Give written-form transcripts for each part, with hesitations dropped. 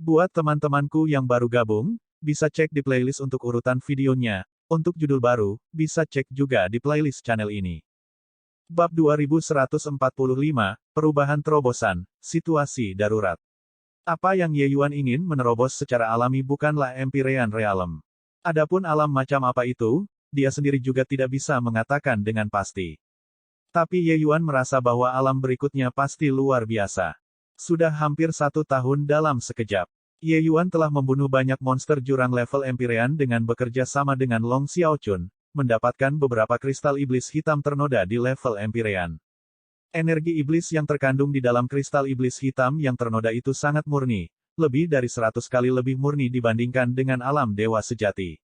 Buat teman-temanku yang baru gabung, bisa cek di playlist untuk urutan videonya. Untuk judul baru, bisa cek juga di playlist channel ini. Bab 2145, Perubahan Terobosan, Situasi Darurat. Apa yang Ye Yuan ingin menerobos secara alami bukanlah Empyrean Realm. Adapun alam macam apa itu, dia sendiri juga tidak bisa mengatakan dengan pasti. Tapi Ye Yuan merasa bahwa alam berikutnya pasti luar biasa. Sudah hampir 1 tahun dalam sekejap. Ye Yuan telah membunuh banyak monster jurang level Empyrean dengan bekerja sama dengan Long Xiaochun, mendapatkan beberapa kristal iblis hitam ternoda di level Empyrean. Energi iblis yang terkandung di dalam kristal iblis hitam yang ternoda itu sangat murni, lebih dari 100 kali lebih murni dibandingkan dengan alam dewa sejati.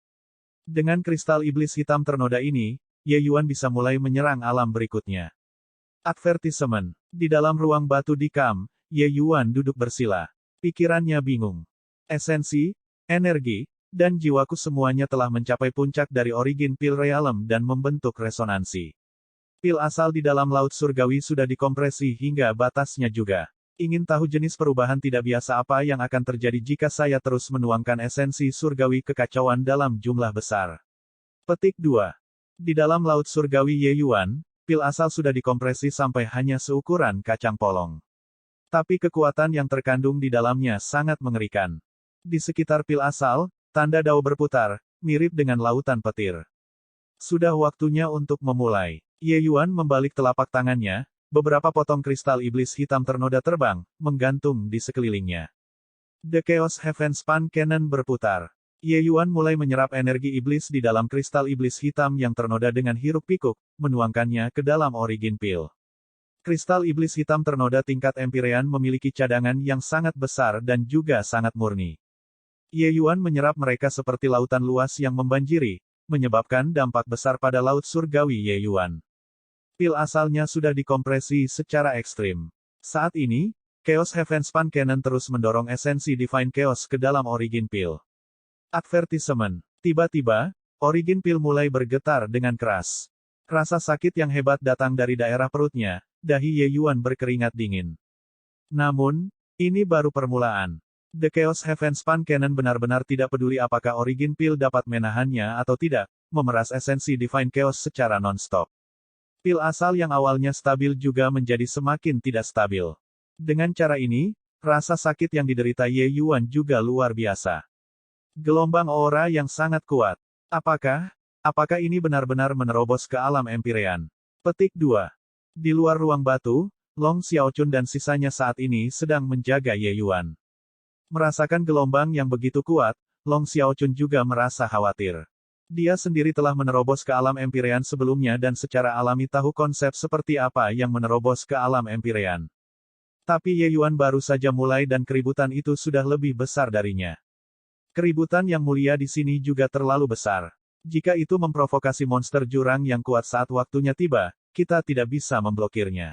Dengan kristal iblis hitam ternoda ini, Ye Yuan bisa mulai menyerang alam berikutnya. Advertisement. Di dalam ruang batu di Kam, Ye Yuan duduk bersila. Pikirannya bingung. Esensi, energi, dan jiwaku semuanya telah mencapai puncak dari origin Pil Realm dan membentuk resonansi. Pil asal di dalam laut surgawi sudah dikompresi hingga batasnya juga. Ingin tahu jenis perubahan tidak biasa apa yang akan terjadi jika saya terus menuangkan esensi surgawi kekacauan dalam jumlah besar. Petik 2. Di dalam laut surgawi Ye Yuan, pil asal sudah dikompresi sampai hanya seukuran kacang polong. Tapi kekuatan yang terkandung di dalamnya sangat mengerikan. Di sekitar pil asal, tanda dao berputar, mirip dengan lautan petir. Sudah waktunya untuk memulai. Ye Yuan membalik telapak tangannya, beberapa potong kristal iblis hitam ternoda terbang, menggantung di sekelilingnya. The Chaos Heavenspan Cannon berputar. Ye Yuan mulai menyerap energi iblis di dalam kristal iblis hitam yang ternoda dengan hiruk-pikuk, menuangkannya ke dalam origin pil. Kristal iblis hitam ternoda tingkat Empyrean memiliki cadangan yang sangat besar dan juga sangat murni. Ye Yuan menyerap mereka seperti lautan luas yang membanjiri, menyebabkan dampak besar pada laut surgawi Ye Yuan. Pil asalnya sudah dikompresi secara ekstrim. Saat ini, Chaos Heavenspan Cannon terus mendorong esensi Divine Chaos ke dalam origin pil. Advertisement. Tiba-tiba, origin pil mulai bergetar dengan keras. Rasa sakit yang hebat datang dari daerah perutnya, dahi Ye Yuan berkeringat dingin. Namun, ini baru permulaan. The Chaos Heavenspan Cannon benar-benar tidak peduli apakah origin pil dapat menahannya atau tidak, memeras esensi Divine Chaos secara non-stop. Pil asal yang awalnya stabil juga menjadi semakin tidak stabil. Dengan cara ini, rasa sakit yang diderita Ye Yuan juga luar biasa. Gelombang aura yang sangat kuat. Apakah ini benar-benar menerobos ke alam Empyrean? Petik 2. Di luar ruang batu, Long Xiaochun dan sisanya saat ini sedang menjaga Ye Yuan. Merasakan gelombang yang begitu kuat, Long Xiaochun juga merasa khawatir. Dia sendiri telah menerobos ke alam Empyrean sebelumnya dan secara alami tahu konsep seperti apa yang menerobos ke alam Empyrean. Tapi Ye Yuan baru saja mulai dan keributan itu sudah lebih besar darinya. Keributan yang mulia di sini juga terlalu besar. Jika itu memprovokasi monster jurang yang kuat saat waktunya tiba, kita tidak bisa memblokirnya.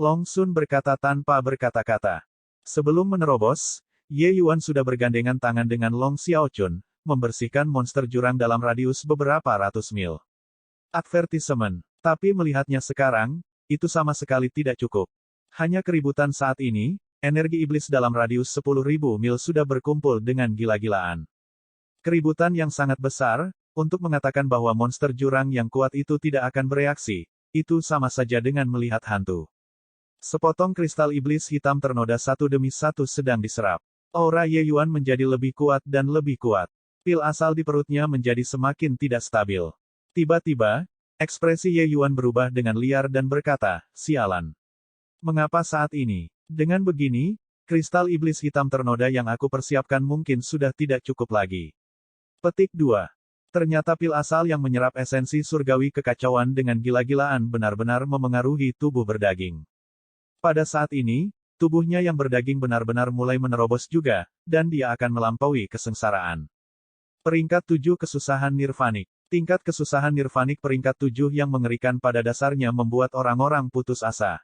Long Sun berkata tanpa berkata-kata. Sebelum menerobos, Ye Yuan sudah bergandengan tangan dengan Long Xiaochun, membersihkan monster jurang dalam radius beberapa ratus mil. Advertisement. Tapi melihatnya sekarang, itu sama sekali tidak cukup. Hanya keributan saat ini, energi iblis dalam radius 10.000 mil sudah berkumpul dengan gila-gilaan. Keributan yang sangat besar, untuk mengatakan bahwa monster jurang yang kuat itu tidak akan bereaksi, itu sama saja dengan melihat hantu. Sepotong kristal iblis hitam ternoda satu demi satu sedang diserap. Aura Ye Yuan menjadi lebih kuat dan lebih kuat. Pil asal di perutnya menjadi semakin tidak stabil. Tiba-tiba, ekspresi Ye Yuan berubah dengan liar dan berkata, "Sialan. Mengapa saat ini? Dengan begini, kristal iblis hitam ternoda yang aku persiapkan mungkin sudah tidak cukup lagi." Petik 2. Ternyata pil asal yang menyerap esensi surgawi kekacauan dengan gila-gilaan benar-benar memengaruhi tubuh berdaging. Pada saat ini, tubuhnya yang berdaging benar-benar mulai menerobos juga, dan dia akan melampaui kesengsaraan. Peringkat 7 Kesusahan Nirvanik. Tingkat kesusahan nirvanik peringkat 7 yang mengerikan pada dasarnya membuat orang-orang putus asa.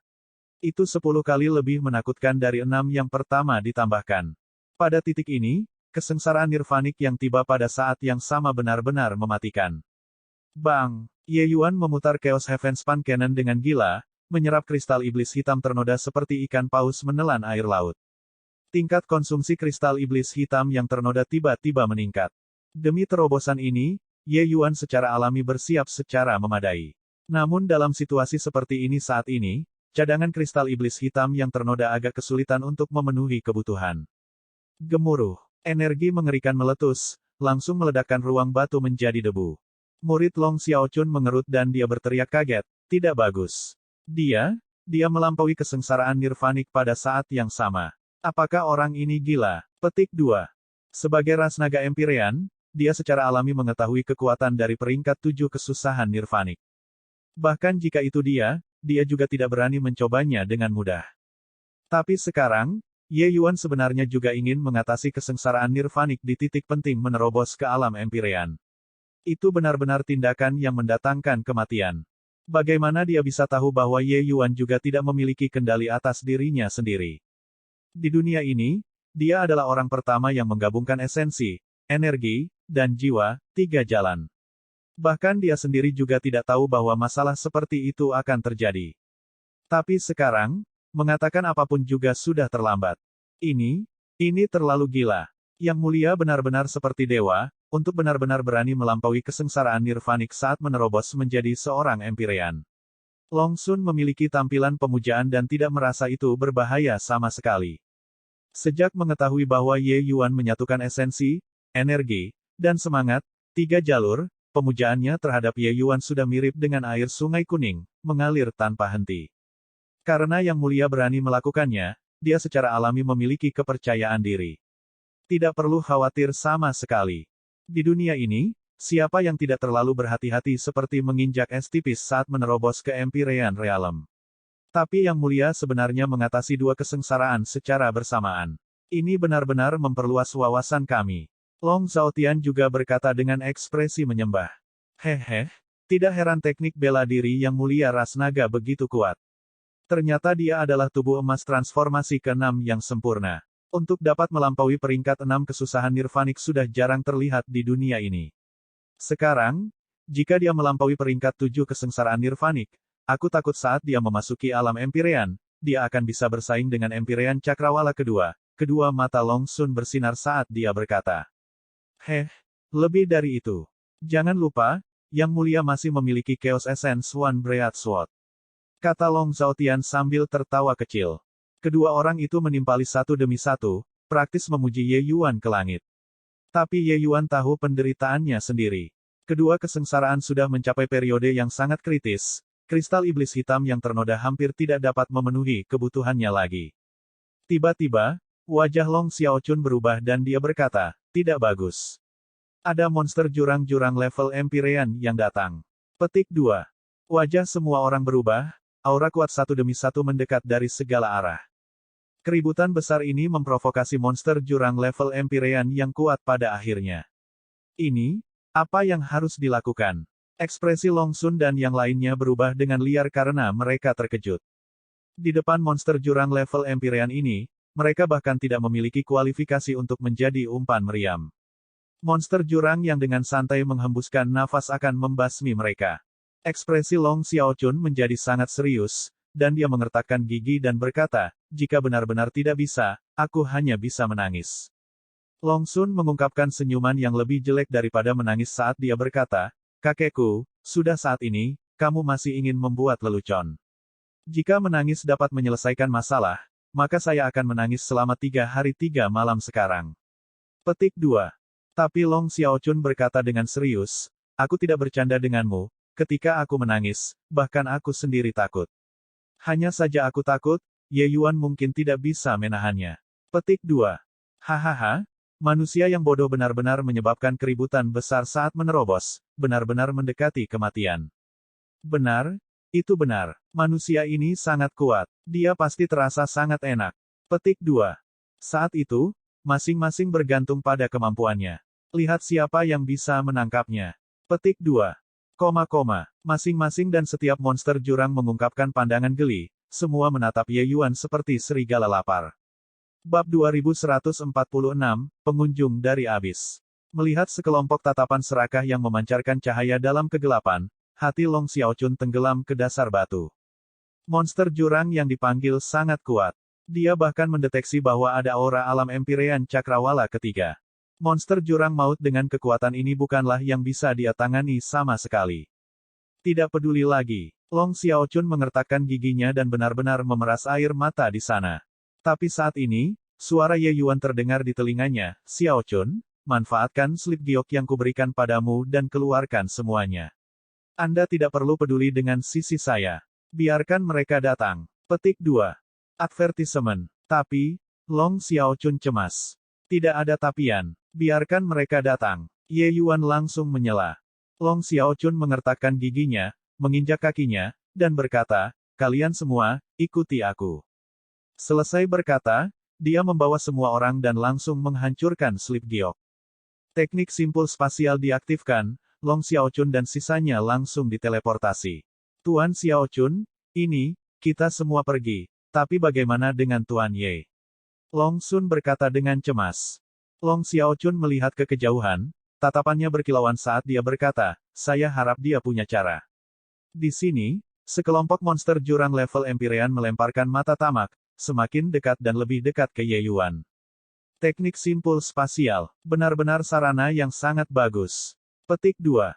Itu 10 kali lebih menakutkan dari 6 yang pertama ditambahkan. Pada titik ini, kesengsaraan nirvanik yang tiba pada saat yang sama benar-benar mematikan. Bang! Ye Yuan memutar Chaos Heavenspan Cannon dengan gila, menyerap kristal iblis hitam ternoda seperti ikan paus menelan air laut. Tingkat konsumsi kristal iblis hitam yang ternoda tiba-tiba meningkat. Demi terobosan ini, Ye Yuan secara alami bersiap secara memadai. Namun dalam situasi seperti ini saat ini, cadangan kristal iblis hitam yang ternoda agak kesulitan untuk memenuhi kebutuhan. Gemuruh. Energi mengerikan meletus, langsung meledakkan ruang batu menjadi debu. Murid Long Xiaochun mengerut dan dia berteriak kaget, tidak bagus. Dia melampaui kesengsaraan nirvanik pada saat yang sama. Apakah orang ini gila? Petik 2. Sebagai ras naga Empyrean, dia secara alami mengetahui kekuatan dari peringkat 7 kesusahan nirvanik. Bahkan jika itu dia juga tidak berani mencobanya dengan mudah. Tapi sekarang, Ye Yuan sebenarnya juga ingin mengatasi kesengsaraan nirvanik di titik penting menerobos ke alam Empyrean. Itu benar-benar tindakan yang mendatangkan kematian. Bagaimana dia bisa tahu bahwa Ye Yuan juga tidak memiliki kendali atas dirinya sendiri? Di dunia ini, dia adalah orang pertama yang menggabungkan esensi, energi, dan jiwa, 3 jalan. Bahkan dia sendiri juga tidak tahu bahwa masalah seperti itu akan terjadi. Tapi sekarang, mengatakan apapun juga sudah terlambat. Ini terlalu gila. Yang mulia benar-benar seperti dewa, untuk benar-benar berani melampaui kesengsaraan nirvanik saat menerobos menjadi seorang Empyrean. Long Sun memiliki tampilan pemujaan dan tidak merasa itu berbahaya sama sekali. Sejak mengetahui bahwa Ye Yuan menyatukan esensi, energi, dan semangat, 3 jalur, pemujaannya terhadap Ye Yuan sudah mirip dengan air sungai kuning, mengalir tanpa henti. Karena Yang Mulia berani melakukannya, dia secara alami memiliki kepercayaan diri. Tidak perlu khawatir sama sekali. Di dunia ini, siapa yang tidak terlalu berhati-hati seperti menginjak es tipis saat menerobos ke Empyrean Realm? Tapi Yang Mulia sebenarnya mengatasi 2 kesengsaraan secara bersamaan. Ini benar-benar memperluas wawasan kami. Long Zhaotian juga berkata dengan ekspresi menyembah. Hehe, tidak heran teknik bela diri Yang Mulia ras naga begitu kuat. Ternyata dia adalah tubuh emas transformasi ke-6 yang sempurna. Untuk dapat melampaui peringkat 6 kesusahan nirvanik sudah jarang terlihat di dunia ini. Sekarang, jika dia melampaui peringkat 7 kesengsaraan nirvanik, aku takut saat dia memasuki alam Empyrean, dia akan bisa bersaing dengan Empyrean Cakrawala kedua. Kedua mata Long Sun bersinar saat dia berkata. Lebih dari itu. Jangan lupa, Yang Mulia masih memiliki Chaos Essence One Breath Sword. Kata Long Zhaotian sambil tertawa kecil. Kedua orang itu menimpali satu demi satu, praktis memuji Ye Yuan ke langit. Tapi Ye Yuan tahu penderitaannya sendiri. Kedua kesengsaraan sudah mencapai periode yang sangat kritis, kristal iblis hitam yang ternoda hampir tidak dapat memenuhi kebutuhannya lagi. Tiba-tiba, wajah Long Xiaochun berubah dan dia berkata, tidak bagus. Ada monster jurang-jurang level Empyrean yang datang. Petik 2. Wajah semua orang berubah, aura kuat satu demi satu mendekat dari segala arah. Keributan besar ini memprovokasi monster jurang level Empyrean yang kuat pada akhirnya. Ini, apa yang harus dilakukan? Ekspresi Long Sun dan yang lainnya berubah dengan liar karena mereka terkejut. Di depan monster jurang level Empyrean ini, mereka bahkan tidak memiliki kualifikasi untuk menjadi umpan meriam. Monster jurang yang dengan santai menghembuskan nafas akan membasmi mereka. Ekspresi Long Xiaochun menjadi sangat serius, dan dia mengertakkan gigi dan berkata, jika benar-benar tidak bisa, aku hanya bisa menangis. Long Sun mengungkapkan senyuman yang lebih jelek daripada menangis saat dia berkata, kakekku, sudah saat ini, kamu masih ingin membuat lelucon. Jika menangis dapat menyelesaikan masalah, maka saya akan menangis selama 3 hari 3 malam sekarang. Petik 2. Tapi Long Xiaochun berkata dengan serius, aku tidak bercanda denganmu, ketika aku menangis, bahkan aku sendiri takut. Hanya saja aku takut, Ye Yuan mungkin tidak bisa menahannya. Petik 2. Hahaha, manusia yang bodoh benar-benar menyebabkan keributan besar saat menerobos, benar-benar mendekati kematian. Benar, itu benar. Manusia ini sangat kuat. Dia pasti terasa sangat enak. Petik 2. Saat itu, masing-masing bergantung pada kemampuannya. Lihat siapa yang bisa menangkapnya. Petik 2. Masing-masing dan setiap monster jurang mengungkapkan pandangan geli, semua menatap Ye Yuan seperti serigala lapar. Bab 2146, Pengunjung dari Abis. Melihat sekelompok tatapan serakah yang memancarkan cahaya dalam kegelapan, hati Long Xiaochun tenggelam ke dasar batu. Monster jurang yang dipanggil sangat kuat. Dia bahkan mendeteksi bahwa ada aura alam Empyrean Cakrawala ketiga. Monster jurang maut dengan kekuatan ini bukanlah yang bisa dia tangani sama sekali. Tidak peduli lagi. Long Xiaochun mengertakkan giginya dan benar-benar memeras air mata di sana. Tapi saat ini, suara Ye Yuan terdengar di telinganya. Xiaochun, manfaatkan slip giok yang kuberikan padamu dan keluarkan semuanya. Anda tidak perlu peduli dengan sisi saya. Biarkan mereka datang. Petik 2. Advertisement. Tapi, Long Xiaochun cemas. Tidak ada tapian. Biarkan mereka datang. Ye Yuan langsung menyela. Long Xiaochun mengertakkan giginya, menginjak kakinya, dan berkata, kalian semua, ikuti aku. Selesai berkata, dia membawa semua orang dan langsung menghancurkan slip giok. Teknik simpul spasial diaktifkan, Long Xiaochun dan sisanya langsung diteleportasi. Tuan Xiaochun, ini, kita semua pergi. Tapi bagaimana dengan Tuan Ye? Long Sun berkata dengan cemas. Long Xiaochun melihat ke kejauhan, tatapannya berkilauan saat dia berkata, saya harap dia punya cara. Di sini, sekelompok monster jurang level Empyrean melemparkan mata tamak, semakin dekat dan lebih dekat ke Ye Yuan. Teknik simpul spasial, benar-benar sarana yang sangat bagus. Petik 2.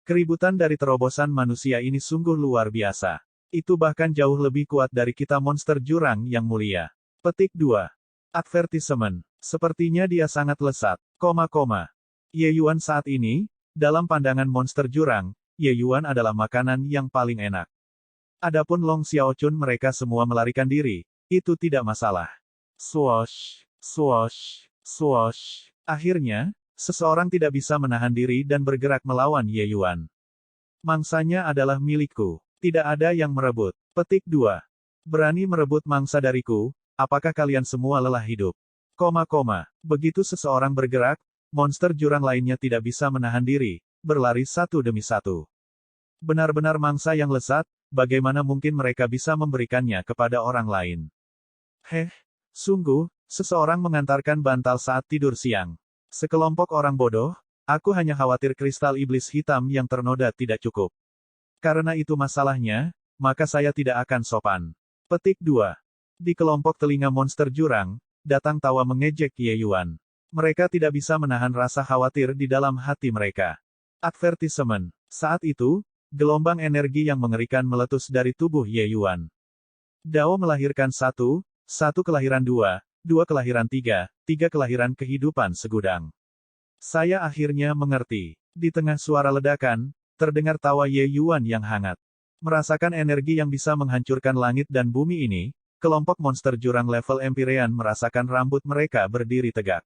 Keributan dari terobosan manusia ini sungguh luar biasa. Itu bahkan jauh lebih kuat dari kita monster jurang yang mulia. Petik 2. Advertisement. Sepertinya dia sangat lesat. Ye Yuan saat ini, dalam pandangan monster jurang, Ye Yuan adalah makanan yang paling enak. Adapun Long Xiaochun mereka semua melarikan diri, itu tidak masalah. Swoosh, swoosh, swoosh. Akhirnya, seseorang tidak bisa menahan diri dan bergerak melawan Ye Yuan. Mangsanya adalah milikku. Tidak ada yang merebut. Petik 2. Berani merebut mangsa dariku, apakah kalian semua lelah hidup? Begitu seseorang bergerak, monster jurang lainnya tidak bisa menahan diri, berlari satu demi satu. Benar-benar mangsa yang lesat, bagaimana mungkin mereka bisa memberikannya kepada orang lain? Sungguh, seseorang mengantarkan bantal saat tidur siang. Sekelompok orang bodoh, aku hanya khawatir kristal iblis hitam yang ternoda tidak cukup. Karena itu masalahnya, maka saya tidak akan sopan. Petik 2. Di kelompok telinga monster jurang, datang tawa mengejek Ye Yuan. Mereka tidak bisa menahan rasa khawatir di dalam hati mereka. Advertisement. Saat itu, gelombang energi yang mengerikan meletus dari tubuh Ye Yuan. Dao melahirkan satu kelahiran dua kelahiran tiga kelahiran kehidupan segudang. Saya akhirnya mengerti. Di tengah suara ledakan, terdengar tawa Ye Yuan yang hangat. Merasakan energi yang bisa menghancurkan langit dan bumi ini, kelompok monster jurang level Empyrean merasakan rambut mereka berdiri tegak.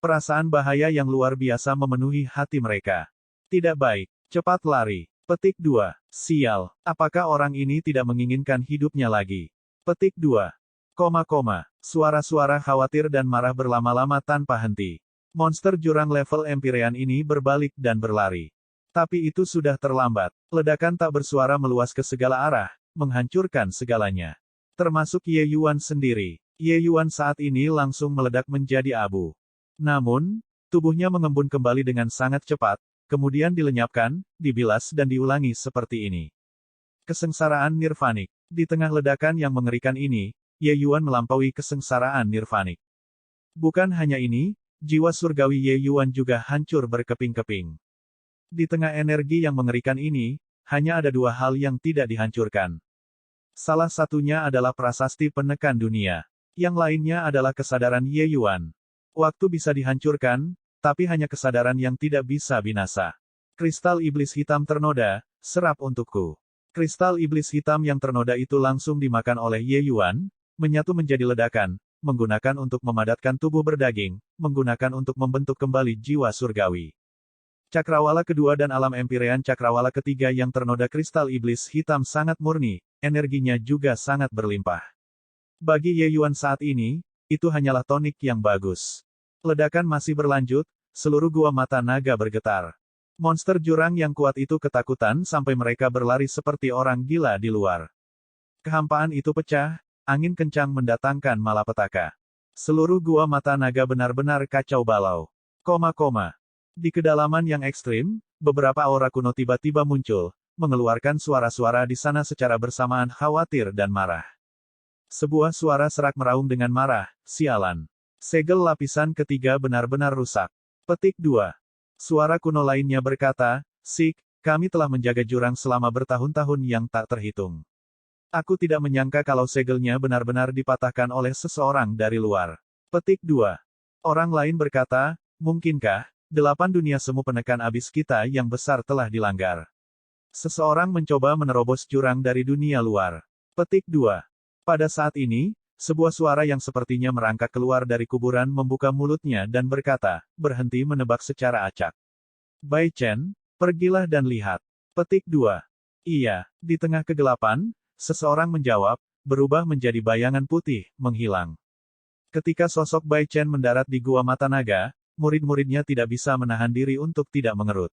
Perasaan bahaya yang luar biasa memenuhi hati mereka. Tidak baik, cepat lari. Petik 2. Sial, apakah orang ini tidak menginginkan hidupnya lagi? Petik 2. Suara-suara khawatir dan marah berlama-lama tanpa henti. Monster jurang level Empyrean ini berbalik dan berlari. Tapi itu sudah terlambat. Ledakan tak bersuara meluas ke segala arah, menghancurkan segalanya. Termasuk Ye Yuan sendiri. Ye Yuan saat ini langsung meledak menjadi abu. Namun, tubuhnya mengembun kembali dengan sangat cepat, kemudian dilenyapkan, dibilas dan diulangi seperti ini. Kesengsaraan nirvanik. Di tengah ledakan yang mengerikan ini, Ye Yuan melampaui kesengsaraan nirvanik. Bukan hanya ini, jiwa surgawi Ye Yuan juga hancur berkeping-keping. Di tengah energi yang mengerikan ini, hanya ada dua hal yang tidak dihancurkan. Salah satunya adalah prasasti penekan dunia. Yang lainnya adalah kesadaran Ye Yuan. Waktu bisa dihancurkan, tapi hanya kesadaran yang tidak bisa binasa. Kristal iblis hitam ternoda, serap untukku. Kristal iblis hitam yang ternoda itu langsung dimakan oleh Ye Yuan, menyatu menjadi ledakan, menggunakan untuk memadatkan tubuh berdaging, menggunakan untuk membentuk kembali jiwa surgawi. Cakrawala kedua dan alam Empyrean cakrawala ketiga yang ternoda kristal iblis hitam sangat murni, energinya juga sangat berlimpah. Bagi Ye Yuan saat ini, itu hanyalah tonik yang bagus. Ledakan masih berlanjut, seluruh gua mata naga bergetar. Monster jurang yang kuat itu ketakutan sampai mereka berlari seperti orang gila di luar. Kehampaan itu pecah, angin kencang mendatangkan malapetaka. Seluruh gua mata naga benar-benar kacau balau. Di kedalaman yang ekstrim, beberapa aura kuno tiba-tiba muncul, mengeluarkan suara-suara di sana secara bersamaan khawatir dan marah. Sebuah suara serak meraung dengan marah, sialan. Segel lapisan ketiga benar-benar rusak. Petik 2. Suara kuno lainnya berkata, Sik, kami telah menjaga jurang selama bertahun-tahun yang tak terhitung. Aku tidak menyangka kalau segelnya benar-benar dipatahkan oleh seseorang dari luar. Petik 2. Orang lain berkata, mungkinkah, 8 dunia semu penekan abis kita yang besar telah dilanggar. Seseorang mencoba menerobos jurang dari dunia luar. Petik 2. Pada saat ini, sebuah suara yang sepertinya merangkak keluar dari kuburan membuka mulutnya dan berkata, berhenti menebak secara acak. Bai Chen, pergilah dan lihat. Petik 2. Iya, di tengah kegelapan, seseorang menjawab, berubah menjadi bayangan putih, menghilang. Ketika sosok Bai Chen mendarat di Gua Mata Naga, murid-muridnya tidak bisa menahan diri untuk tidak mengerut.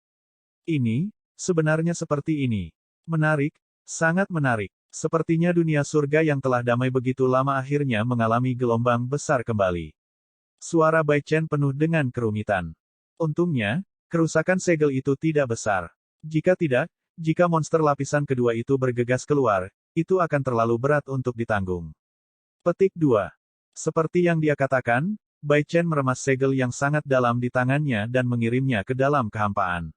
Ini, sebenarnya seperti ini. Menarik, sangat menarik. Sepertinya dunia surga yang telah damai begitu lama akhirnya mengalami gelombang besar kembali. Suara Bai Chen penuh dengan kerumitan. Untungnya, kerusakan segel itu tidak besar. Jika tidak, jika monster lapisan kedua itu bergegas keluar, itu akan terlalu berat untuk ditanggung. Petik 2. Seperti yang dia katakan, Bai Chen meremas segel yang sangat dalam di tangannya dan mengirimnya ke dalam kehampaan.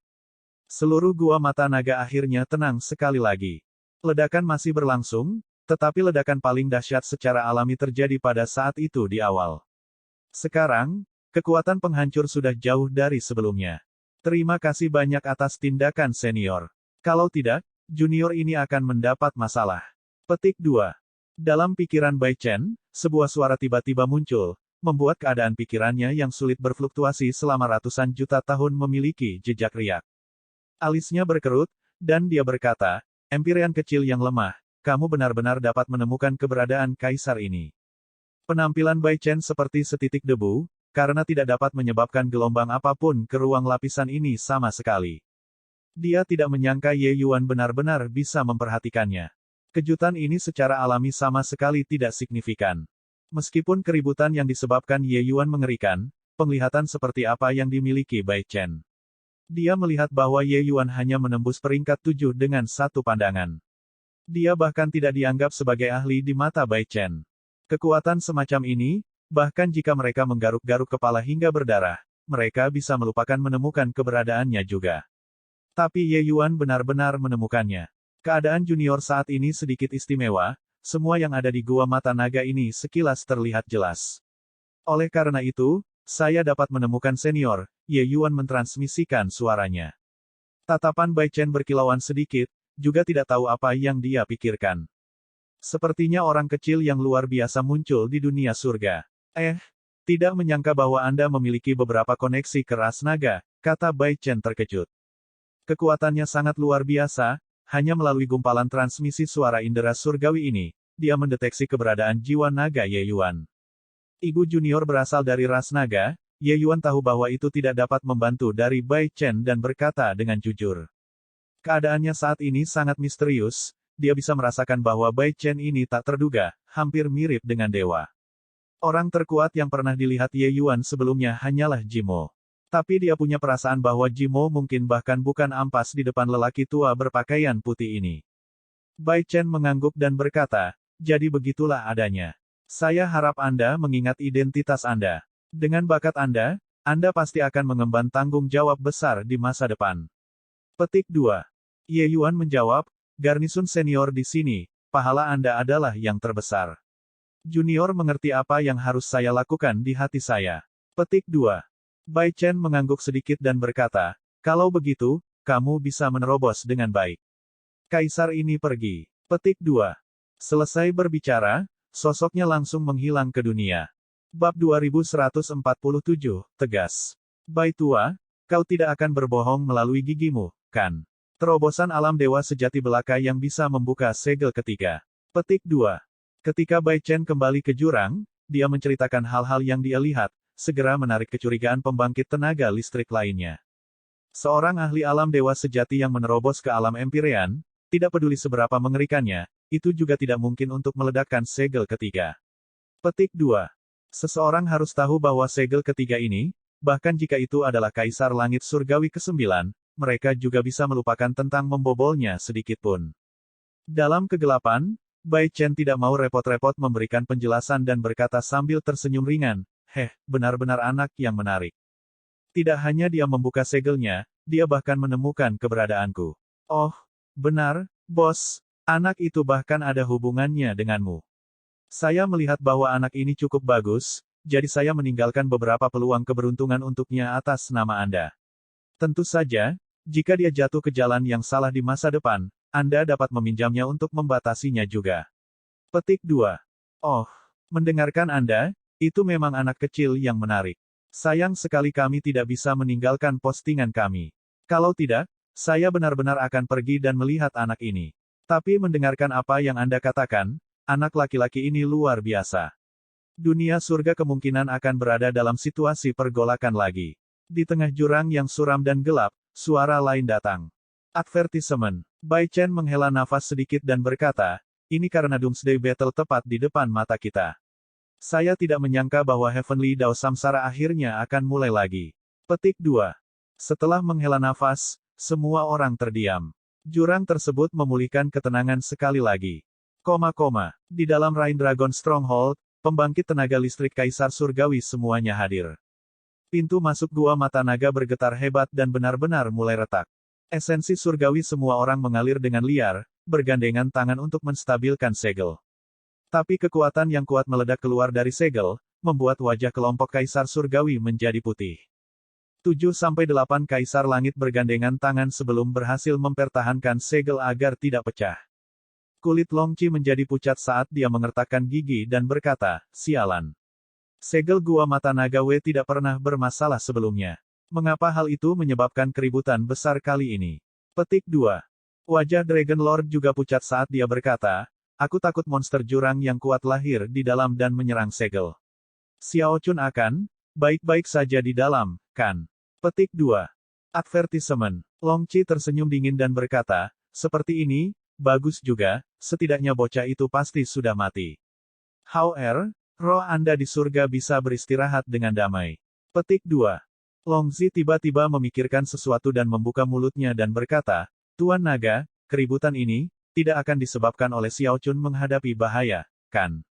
Seluruh Gua Mata Naga akhirnya tenang sekali lagi. Ledakan masih berlangsung, tetapi ledakan paling dahsyat secara alami terjadi pada saat itu di awal. Sekarang, kekuatan penghancur sudah jauh dari sebelumnya. Terima kasih banyak atas tindakan senior. Kalau tidak, junior ini akan mendapat masalah. Petik 2. Dalam pikiran Bai Chen, sebuah suara tiba-tiba muncul, membuat keadaan pikirannya yang sulit berfluktuasi selama ratusan juta tahun memiliki jejak riak. Alisnya berkerut, dan dia berkata, Empyrean kecil yang lemah, kamu benar-benar dapat menemukan keberadaan kaisar ini. Penampilan Bai Chen seperti setitik debu, karena tidak dapat menyebabkan gelombang apapun ke ruang lapisan ini sama sekali. Dia tidak menyangka Ye Yuan benar-benar bisa memperhatikannya. Kejutan ini secara alami sama sekali tidak signifikan. Meskipun keributan yang disebabkan Ye Yuan mengerikan, penglihatan seperti apa yang dimiliki Bai Chen. Dia melihat bahwa Ye Yuan hanya menembus peringkat 7 dengan satu pandangan. Dia bahkan tidak dianggap sebagai ahli di mata Bai Chen. Kekuatan semacam ini, bahkan jika mereka menggaruk-garuk kepala hingga berdarah, mereka bisa melupakan menemukan keberadaannya juga. Tapi Ye Yuan benar-benar menemukannya. Keadaan junior saat ini sedikit istimewa, semua yang ada di Gua Mata Naga ini sekilas terlihat jelas. Oleh karena itu, saya dapat menemukan senior, Ye Yuan mentransmisikan suaranya. Tatapan Bai Chen berkilauan sedikit, juga tidak tahu apa yang dia pikirkan. Sepertinya orang kecil yang luar biasa muncul di dunia surga. Tidak menyangka bahwa Anda memiliki beberapa koneksi ke ras naga, kata Bai Chen terkejut. Kekuatannya sangat luar biasa, hanya melalui gumpalan transmisi suara indera surgawi ini, dia mendeteksi keberadaan jiwa naga Ye Yuan. Ibu junior berasal dari ras naga, Ye Yuan tahu bahwa itu tidak dapat membantu dari Bai Chen dan berkata dengan jujur. Keadaannya saat ini sangat misterius, dia bisa merasakan bahwa Bai Chen ini tak terduga, hampir mirip dengan dewa. Orang terkuat yang pernah dilihat Ye Yuan sebelumnya hanyalah Jimo. Tapi dia punya perasaan bahwa Jimo mungkin bahkan bukan ampas di depan lelaki tua berpakaian putih ini. Bai Chen mengangguk dan berkata, jadi begitulah adanya. Saya harap Anda mengingat identitas Anda. Dengan bakat Anda pasti akan mengemban tanggung jawab besar di masa depan. Petik 2. Ye Yuan menjawab, garnisun senior di sini, pahala Anda adalah yang terbesar. Junior mengerti apa yang harus saya lakukan di hati saya. Petik 2. Bai Chen mengangguk sedikit dan berkata, kalau begitu, kamu bisa menerobos dengan baik. Kaisar ini pergi. Petik 2. Selesai berbicara, sosoknya langsung menghilang ke dunia. Bab 2147, tegas. Bai tua, kau tidak akan berbohong melalui gigimu, kan? Terobosan alam dewa sejati belaka yang bisa membuka segel ketiga. Petik 2. Ketika Bai Chen kembali ke jurang, dia menceritakan hal-hal yang dia lihat, segera menarik kecurigaan pembangkit tenaga listrik lainnya. Seorang ahli alam dewa sejati yang menerobos ke alam Empyrean, tidak peduli seberapa mengerikannya, itu juga tidak mungkin untuk meledakkan segel ketiga. Petik 2. Seseorang harus tahu bahwa segel ketiga ini, bahkan jika itu adalah Kaisar Langit Surgawi ke-9, mereka juga bisa melupakan tentang membobolnya sedikitpun. Dalam kegelapan, Bai Chen tidak mau repot-repot memberikan penjelasan dan berkata sambil tersenyum ringan, benar-benar anak yang menarik. Tidak hanya dia membuka segelnya, dia bahkan menemukan keberadaanku. Oh, benar, bos, anak itu bahkan ada hubungannya denganmu. Saya melihat bahwa anak ini cukup bagus, jadi saya meninggalkan beberapa peluang keberuntungan untuknya atas nama Anda. Tentu saja, jika dia jatuh ke jalan yang salah di masa depan, Anda dapat meminjamnya untuk membatasinya juga. Petik 2. Oh, mendengarkan Anda, itu memang anak kecil yang menarik. Sayang sekali kami tidak bisa meninggalkan postingan kami. Kalau tidak, saya benar-benar akan pergi dan melihat anak ini. Tapi mendengarkan apa yang Anda katakan, anak laki-laki ini luar biasa. Dunia surga kemungkinan akan berada dalam situasi pergolakan lagi. Di tengah jurang yang suram dan gelap, suara lain datang. Advertisement. Bai Chen menghela nafas sedikit dan berkata, ini karena Doomsday Battle tepat di depan mata kita. Saya tidak menyangka bahwa Heavenly Dao Samsara akhirnya akan mulai lagi. Petik 2. Setelah menghela nafas, semua orang terdiam. Jurang tersebut memulihkan ketenangan sekali lagi. Di dalam Rain Dragon Stronghold, pembangkit tenaga listrik Kaisar Surgawi semuanya hadir. Pintu masuk gua mata naga bergetar hebat dan benar-benar mulai retak. Esensi surgawi semua orang mengalir dengan liar, bergandengan tangan untuk menstabilkan segel. Tapi kekuatan yang kuat meledak keluar dari segel, membuat wajah kelompok Kaisar Surgawi menjadi putih. 7-8 Kaisar Langit bergandengan tangan sebelum berhasil mempertahankan segel agar tidak pecah. Kulit Long Qi menjadi pucat saat dia mengertakkan gigi dan berkata, sialan. Segel gua mata naga W tidak pernah bermasalah sebelumnya. Mengapa hal itu menyebabkan keributan besar kali ini? Petik 2. Wajah Dragon Lord juga pucat saat dia berkata, aku takut monster jurang yang kuat lahir di dalam dan menyerang segel. Xiao Chun akan baik-baik saja di dalam, kan? Petik 2. Advertisement. Long Qi tersenyum dingin dan berkata, seperti ini, bagus juga, setidaknya bocah itu pasti sudah mati. However, roh Anda di surga bisa beristirahat dengan damai. Petik 2. Long Zi tiba-tiba memikirkan sesuatu dan membuka mulutnya dan berkata, Tuan Naga, keributan ini, tidak akan disebabkan oleh Xiao Chun menghadapi bahaya, kan?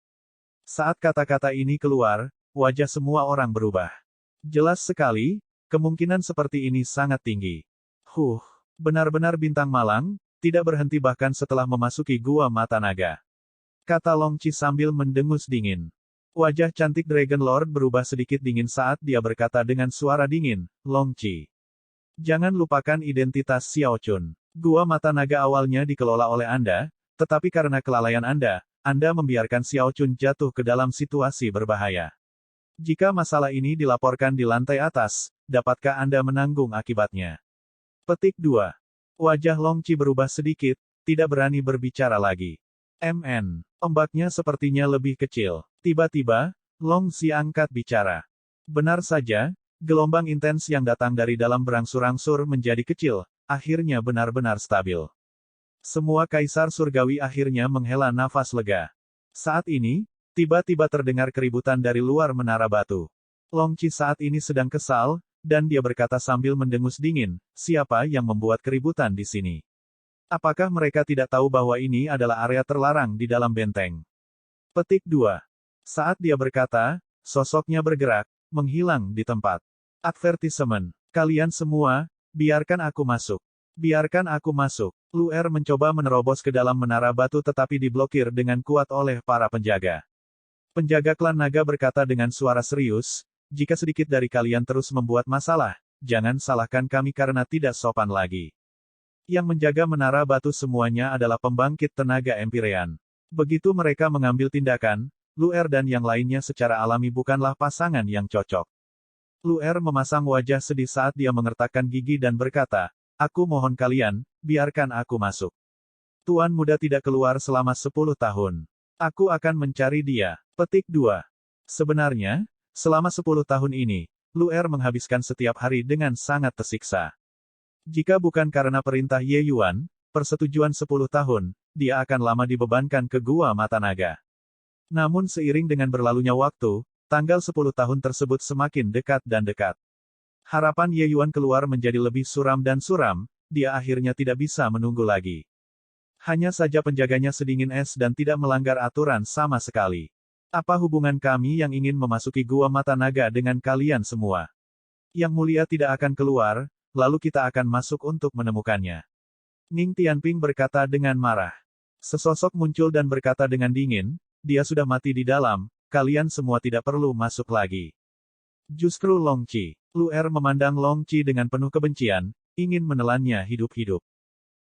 Saat kata-kata ini keluar, wajah semua orang berubah. Jelas sekali, kemungkinan seperti ini sangat tinggi. Benar-benar bintang malang, tidak berhenti bahkan setelah memasuki gua mata naga. Kata Long Qi sambil mendengus dingin. Wajah cantik Dragon Lord berubah sedikit dingin saat dia berkata dengan suara dingin, Long Qi. Jangan lupakan identitas Xiao Chun. Gua mata naga awalnya dikelola oleh Anda, tetapi karena kelalaian Anda membiarkan Xiao Chun jatuh ke dalam situasi berbahaya. Jika masalah ini dilaporkan di lantai atas, dapatkah Anda menanggung akibatnya? Petik 2. Wajah Long Qi berubah sedikit, tidak berani berbicara lagi. Ombaknya sepertinya lebih kecil. Tiba-tiba, Long Qi angkat bicara. Benar saja, gelombang intens yang datang dari dalam berangsur-angsur menjadi kecil, akhirnya benar-benar stabil. Semua Kaisar Surgawi akhirnya menghela nafas lega. Saat ini, tiba-tiba terdengar keributan dari luar menara batu. Long Qi saat ini sedang kesal, dan dia berkata sambil mendengus dingin, siapa yang membuat keributan di sini? Apakah mereka tidak tahu bahwa ini adalah area terlarang di dalam benteng? Petik 2. Saat dia berkata, sosoknya bergerak, menghilang di tempat. Advertisement. Kalian semua, biarkan aku masuk. Biarkan aku masuk. Luer mencoba menerobos ke dalam menara batu tetapi diblokir dengan kuat oleh para penjaga. Penjaga klan naga berkata dengan suara serius, jika sedikit dari kalian terus membuat masalah, jangan salahkan kami karena tidak sopan lagi. Yang menjaga menara batu semuanya adalah pembangkit tenaga Empyrean. Begitu mereka mengambil tindakan, Luer dan yang lainnya secara alami bukanlah pasangan yang cocok. Luer memasang wajah sedih saat dia mengertakkan gigi dan berkata, aku mohon kalian, biarkan aku masuk. Tuan muda tidak keluar selama 10 tahun. Aku akan mencari dia. Petik 2. Sebenarnya, selama 10 tahun ini, Luer menghabiskan setiap hari dengan sangat tersiksa. Jika bukan karena perintah Ye Yuan, persetujuan 10 tahun, dia akan lama dibebankan ke gua mata naga. Namun seiring dengan berlalunya waktu, tanggal 10 tahun tersebut semakin dekat dan dekat. Harapan Ye Yuan keluar menjadi lebih suram dan suram, dia akhirnya tidak bisa menunggu lagi. Hanya saja penjaganya sedingin es dan tidak melanggar aturan sama sekali. Apa hubungan kami yang ingin memasuki Gua Mata Naga dengan kalian semua? Yang Mulia tidak akan keluar, lalu kita akan masuk untuk menemukannya. Ning Tianping berkata dengan marah. Sesosok muncul dan berkata dengan dingin, dia sudah mati di dalam, kalian semua tidak perlu masuk lagi. Justru Long Qi. Lu Er memandang Long Qi dengan penuh kebencian, ingin menelannya hidup-hidup.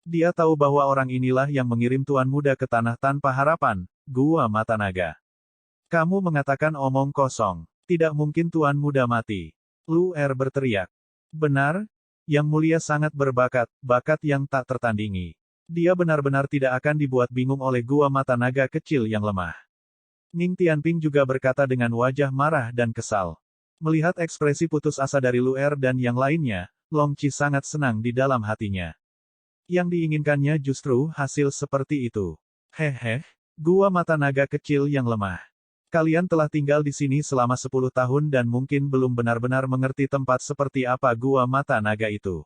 Dia tahu bahwa orang inilah yang mengirim Tuan Muda ke tanah tanpa harapan, Gua Mata Naga. Kamu mengatakan omong kosong. Tidak mungkin Tuan Muda mati. Lu Er berteriak. Benar, Yang Mulia sangat berbakat, bakat yang tak tertandingi. Dia benar-benar tidak akan dibuat bingung oleh Gua Mata Naga kecil yang lemah. Ning Tianping juga berkata dengan wajah marah dan kesal. Melihat ekspresi putus asa dari Lu Er dan yang lainnya, Long Qi sangat senang di dalam hatinya. Yang diinginkannya justru hasil seperti itu. Hehe, Gua Mata Naga kecil yang lemah. Kalian telah tinggal di sini selama 10 tahun dan mungkin belum benar-benar mengerti tempat seperti apa Gua Mata Naga itu.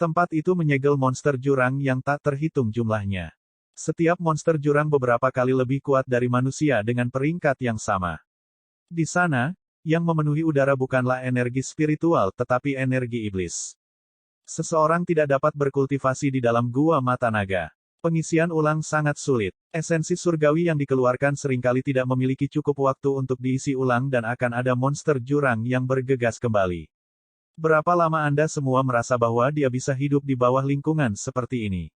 Tempat itu menyegel monster jurang yang tak terhitung jumlahnya. Setiap monster jurang beberapa kali lebih kuat dari manusia dengan peringkat yang sama. Di sana, yang memenuhi udara bukanlah energi spiritual tetapi energi iblis. Seseorang tidak dapat berkultivasi di dalam Gua Mata Naga. Pengisian ulang sangat sulit. Esensi surgawi yang dikeluarkan seringkali tidak memiliki cukup waktu untuk diisi ulang dan akan ada monster jurang yang bergegas kembali. Berapa lama Anda semua merasa bahwa dia bisa hidup di bawah lingkungan seperti ini?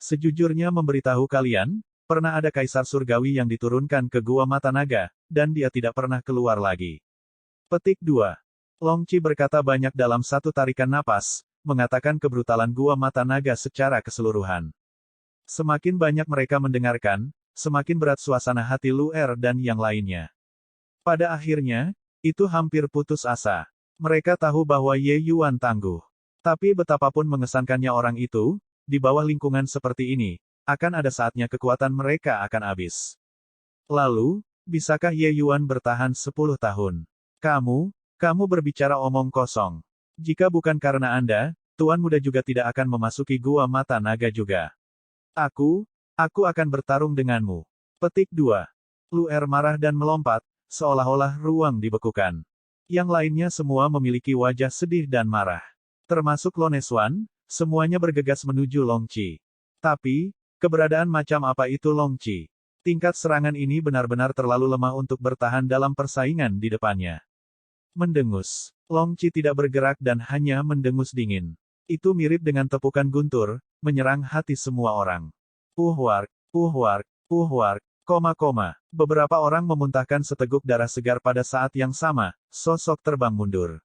Sejujurnya memberitahu kalian, pernah ada kaisar surgawi yang diturunkan ke Gua Mata Naga, dan dia tidak pernah keluar lagi. Petik 2. Long Qi berkata banyak dalam satu tarikan napas, mengatakan kebrutalan Gua Mata Naga secara keseluruhan. Semakin banyak mereka mendengarkan, semakin berat suasana hati Lu Er dan yang lainnya. Pada akhirnya, itu hampir putus asa. Mereka tahu bahwa Ye Yuan tangguh. Tapi betapapun mengesankannya orang itu, di bawah lingkungan seperti ini, akan ada saatnya kekuatan mereka akan habis. Lalu, bisakah Ye Yuan bertahan 10 tahun? Kamu berbicara omong kosong. Jika bukan karena Anda, Tuan Muda juga tidak akan memasuki Gua Mata Naga juga. Aku akan bertarung denganmu. Petik 2. Lu Er marah dan melompat, seolah-olah ruang dibekukan. Yang lainnya semua memiliki wajah sedih dan marah. Termasuk Loneswan, semuanya bergegas menuju Long Qi. Tapi, keberadaan macam apa itu Long Qi? Tingkat serangan ini benar-benar terlalu lemah untuk bertahan dalam persaingan di depannya. Mendengus. Long Qi tidak bergerak dan hanya mendengus dingin. Itu mirip dengan tepukan guntur, menyerang hati semua orang. Puhwark, puhwark, puhwark, koma. Beberapa orang memuntahkan seteguk darah segar pada saat yang sama, sosok terbang mundur.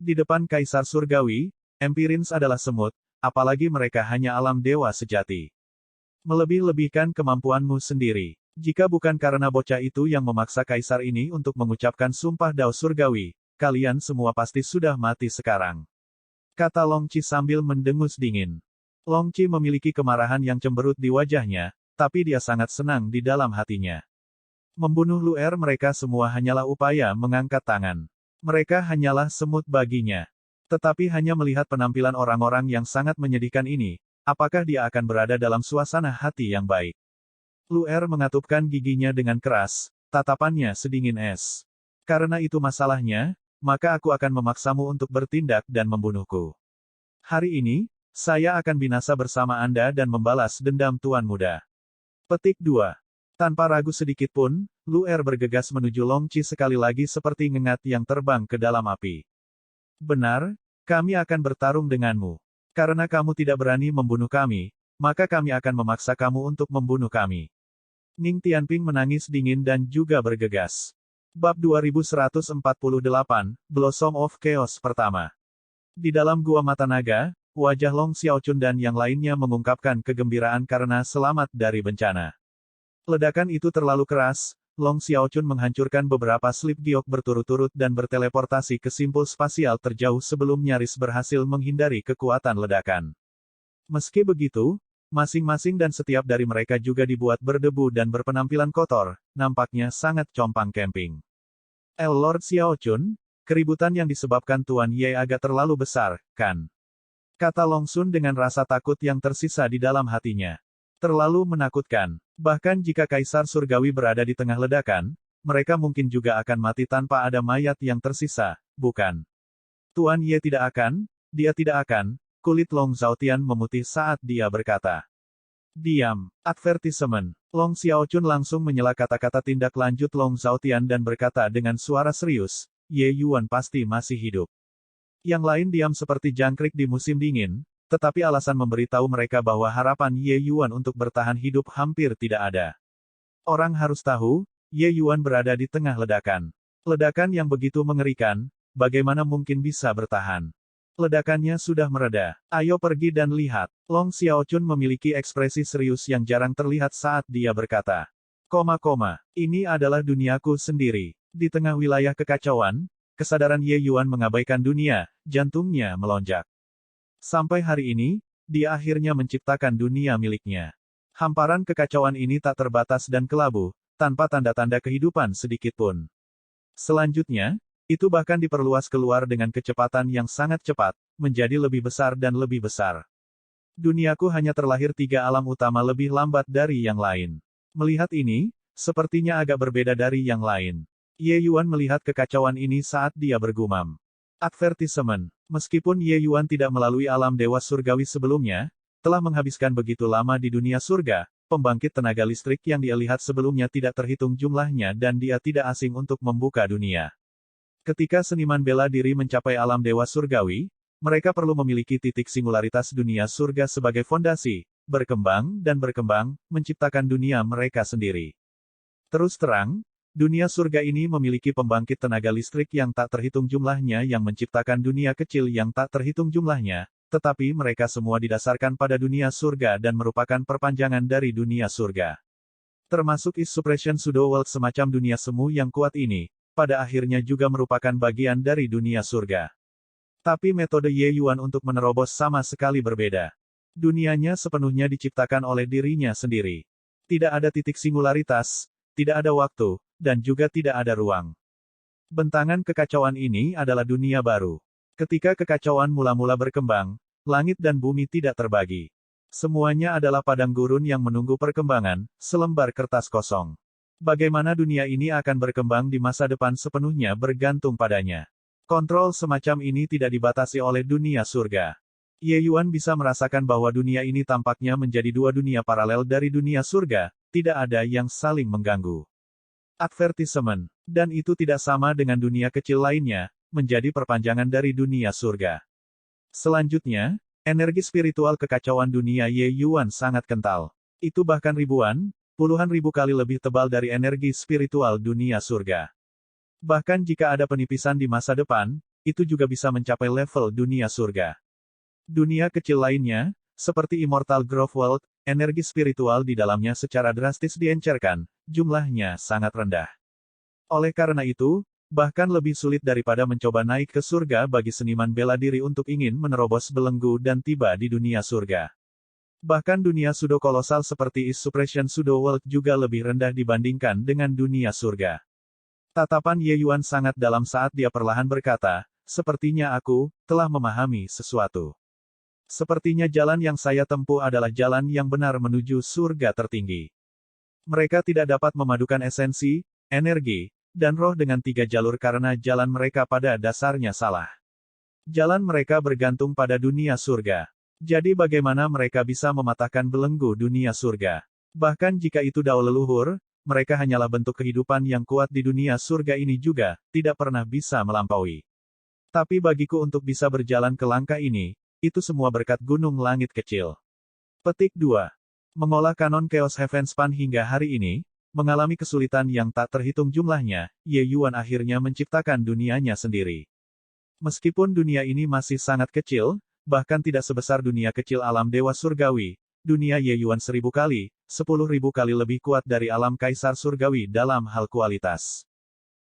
Di depan Kaisar Surgawi, Empirins adalah semut, apalagi mereka hanya alam dewa sejati. Melebih-lebihkan kemampuanmu sendiri. Jika bukan karena bocah itu yang memaksa Kaisar ini untuk mengucapkan sumpah Dao Surgawi, kalian semua pasti sudah mati sekarang. Kata Long Qi sambil mendengus dingin. Long Qi memiliki kemarahan yang cemberut di wajahnya, tapi dia sangat senang di dalam hatinya. Membunuh Lu Er mereka semua hanyalah upaya mengangkat tangan. Mereka hanyalah semut baginya. Tetapi hanya melihat penampilan orang-orang yang sangat menyedihkan ini, apakah dia akan berada dalam suasana hati yang baik? Lu Er mengatupkan giginya dengan keras, tatapannya sedingin es. Karena itu masalahnya, maka aku akan memaksamu untuk bertindak dan membunuhku. Hari ini, saya akan binasa bersama Anda dan membalas dendam Tuan Muda. Petik 2. Tanpa ragu sedikit pun, Lu Er bergegas menuju Long Qi sekali lagi seperti ngengat yang terbang ke dalam api. Benar, kami akan bertarung denganmu. Karena kamu tidak berani membunuh kami, maka kami akan memaksa kamu untuk membunuh kami. Ning Tianping menangis dingin dan juga bergegas. Bab 2148, Blossom of Chaos pertama. Di dalam Gua Mata Naga, wajah Long Xiaochun dan yang lainnya mengungkapkan kegembiraan karena selamat dari bencana. Ledakan itu terlalu keras, Long Xiaochun menghancurkan beberapa slip giok berturut-turut dan berteleportasi ke simpul spasial terjauh sebelum nyaris berhasil menghindari kekuatan ledakan. Meski begitu, masing-masing dan setiap dari mereka juga dibuat berdebu dan berpenampilan kotor, nampaknya sangat compang-camping. Lord Xiaochun, keributan yang disebabkan Tuan Ye agak terlalu besar, kan? Kata Long Sun dengan rasa takut yang tersisa di dalam hatinya. Terlalu menakutkan. Bahkan jika Kaisar Surgawi berada di tengah ledakan, mereka mungkin juga akan mati tanpa ada mayat yang tersisa, bukan? Tuan Ye tidak akan, dia tidak akan, kulit Long Zhaotian memutih saat dia berkata. Diam. Advertisement. Long Xiaochun langsung menyela kata-kata tindak lanjut Long Zhaotian dan berkata dengan suara serius, Ye Yuan pasti masih hidup. Yang lain diam seperti jangkrik di musim dingin, tetapi alasan memberitahu mereka bahwa harapan Ye Yuan untuk bertahan hidup hampir tidak ada. Orang harus tahu, Ye Yuan berada di tengah ledakan. Ledakan yang begitu mengerikan, bagaimana mungkin bisa bertahan? Ledakannya sudah mereda. Ayo pergi dan lihat. Long Xiaochun memiliki ekspresi serius yang jarang terlihat saat dia berkata. Ini adalah duniaku sendiri. Di tengah wilayah kekacauan, kesadaran Ye Yuan mengabaikan dunia, jantungnya melonjak. Sampai hari ini, dia akhirnya menciptakan dunia miliknya. Hamparan kekacauan ini tak terbatas dan kelabu, tanpa tanda-tanda kehidupan sedikitpun. Selanjutnya, itu bahkan diperluas keluar dengan kecepatan yang sangat cepat, menjadi lebih besar dan lebih besar. Duniaku hanya terlahir 3 alam utama lebih lambat dari yang lain. Melihat ini, sepertinya agak berbeda dari yang lain. Ye Yuan melihat kekacauan ini saat dia bergumam. Advertisement. Meskipun Ye Yuan tidak melalui alam dewa surgawi sebelumnya, telah menghabiskan begitu lama di dunia surga, pembangkit tenaga listrik yang dia lihat sebelumnya tidak terhitung jumlahnya dan dia tidak asing untuk membuka dunia. Ketika seniman bela diri mencapai alam dewa surgawi, mereka perlu memiliki titik singularitas dunia surga sebagai fondasi, berkembang, menciptakan dunia mereka sendiri. Terus terang, dunia surga ini memiliki pembangkit tenaga listrik yang tak terhitung jumlahnya yang menciptakan dunia kecil yang tak terhitung jumlahnya, tetapi mereka semua didasarkan pada dunia surga dan merupakan perpanjangan dari dunia surga. Termasuk Is Suppression Pseudo World semacam dunia semu yang kuat ini, pada akhirnya juga merupakan bagian dari dunia surga. Tapi metode Ye Yuan untuk menerobos sama sekali berbeda. Dunianya sepenuhnya diciptakan oleh dirinya sendiri. Tidak ada titik singularitas, tidak ada waktu, dan juga tidak ada ruang. Bentangan kekacauan ini adalah dunia baru. Ketika kekacauan mula-mula berkembang, langit dan bumi tidak terbagi. Semuanya adalah padang gurun yang menunggu perkembangan, selembar kertas kosong. Bagaimana dunia ini akan berkembang di masa depan sepenuhnya bergantung padanya. Kontrol semacam ini tidak dibatasi oleh dunia surga. Ye Yuan bisa merasakan bahwa dunia ini tampaknya menjadi 2 dunia paralel dari dunia surga, tidak ada yang saling mengganggu. Advertisement. Dan itu tidak sama dengan dunia kecil lainnya, menjadi perpanjangan dari dunia surga. Selanjutnya, energi spiritual kekacauan dunia Ye Yuan sangat kental. Itu bahkan ribuan, puluhan ribu kali lebih tebal dari energi spiritual dunia surga. Bahkan jika ada penipisan di masa depan, itu juga bisa mencapai level dunia surga. Dunia kecil lainnya, seperti Immortal Growth World, energi spiritual di dalamnya secara drastis diencerkan, jumlahnya sangat rendah. Oleh karena itu, bahkan lebih sulit daripada mencoba naik ke surga bagi seniman bela diri untuk ingin menerobos belenggu dan tiba di dunia surga. Bahkan dunia pseudo kolosal seperti Is Suppression Pseudo World juga lebih rendah dibandingkan dengan dunia surga. Tatapan Ye Yuan sangat dalam saat dia perlahan berkata, sepertinya aku telah memahami sesuatu. Sepertinya jalan yang saya tempuh adalah jalan yang benar menuju surga tertinggi. Mereka tidak dapat memadukan esensi, energi, dan roh dengan 3 jalur karena jalan mereka pada dasarnya salah. Jalan mereka bergantung pada dunia surga. Jadi bagaimana mereka bisa mematahkan belenggu dunia surga? Bahkan jika itu dao leluhur, mereka hanyalah bentuk kehidupan yang kuat di dunia surga ini juga, tidak pernah bisa melampaui. Tapi bagiku untuk bisa berjalan ke langkah ini, itu semua berkat gunung langit kecil. Petik 2. Mengolah kanon Chaos Heavenspan hingga hari ini, mengalami kesulitan yang tak terhitung jumlahnya, Ye Yuan akhirnya menciptakan dunianya sendiri. Meskipun dunia ini masih sangat kecil, bahkan tidak sebesar dunia kecil alam dewa surgawi, dunia Ye Yuan 1000 kali, 10.000 kali lebih kuat dari alam kaisar surgawi dalam hal kualitas.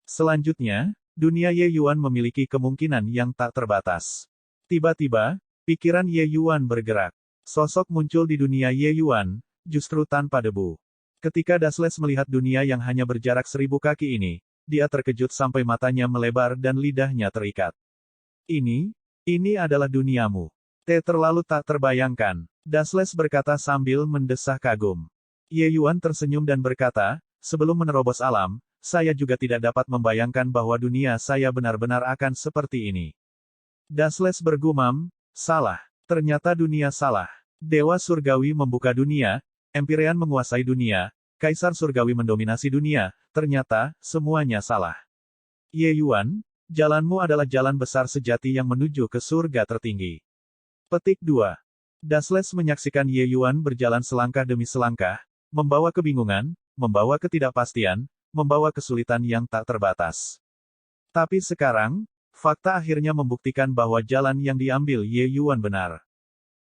Selanjutnya, dunia Ye Yuan memiliki kemungkinan yang tak terbatas. Tiba-tiba, pikiran Ye Yuan bergerak. Sosok muncul di dunia Ye Yuan, justru tanpa debu. Ketika Dasles melihat dunia yang hanya berjarak 1000 kaki ini, dia terkejut sampai matanya melebar dan lidahnya terikat. Ini adalah duniamu. Terlalu tak terbayangkan. Dasles berkata sambil mendesah kagum. Ye Yuan tersenyum dan berkata, sebelum menerobos alam, saya juga tidak dapat membayangkan bahwa dunia saya benar-benar akan seperti ini. Dasles bergumam, salah. Ternyata dunia salah. Dewa surgawi membuka dunia, Empyrean menguasai dunia, Kaisar surgawi mendominasi dunia, ternyata, semuanya salah. Ye Yuan, jalanmu adalah jalan besar sejati yang menuju ke surga tertinggi. Petik 2. Dasles menyaksikan Ye Yuan berjalan selangkah demi selangkah, membawa kebingungan, membawa ketidakpastian, membawa kesulitan yang tak terbatas. Tapi sekarang, fakta akhirnya membuktikan bahwa jalan yang diambil Ye Yuan benar.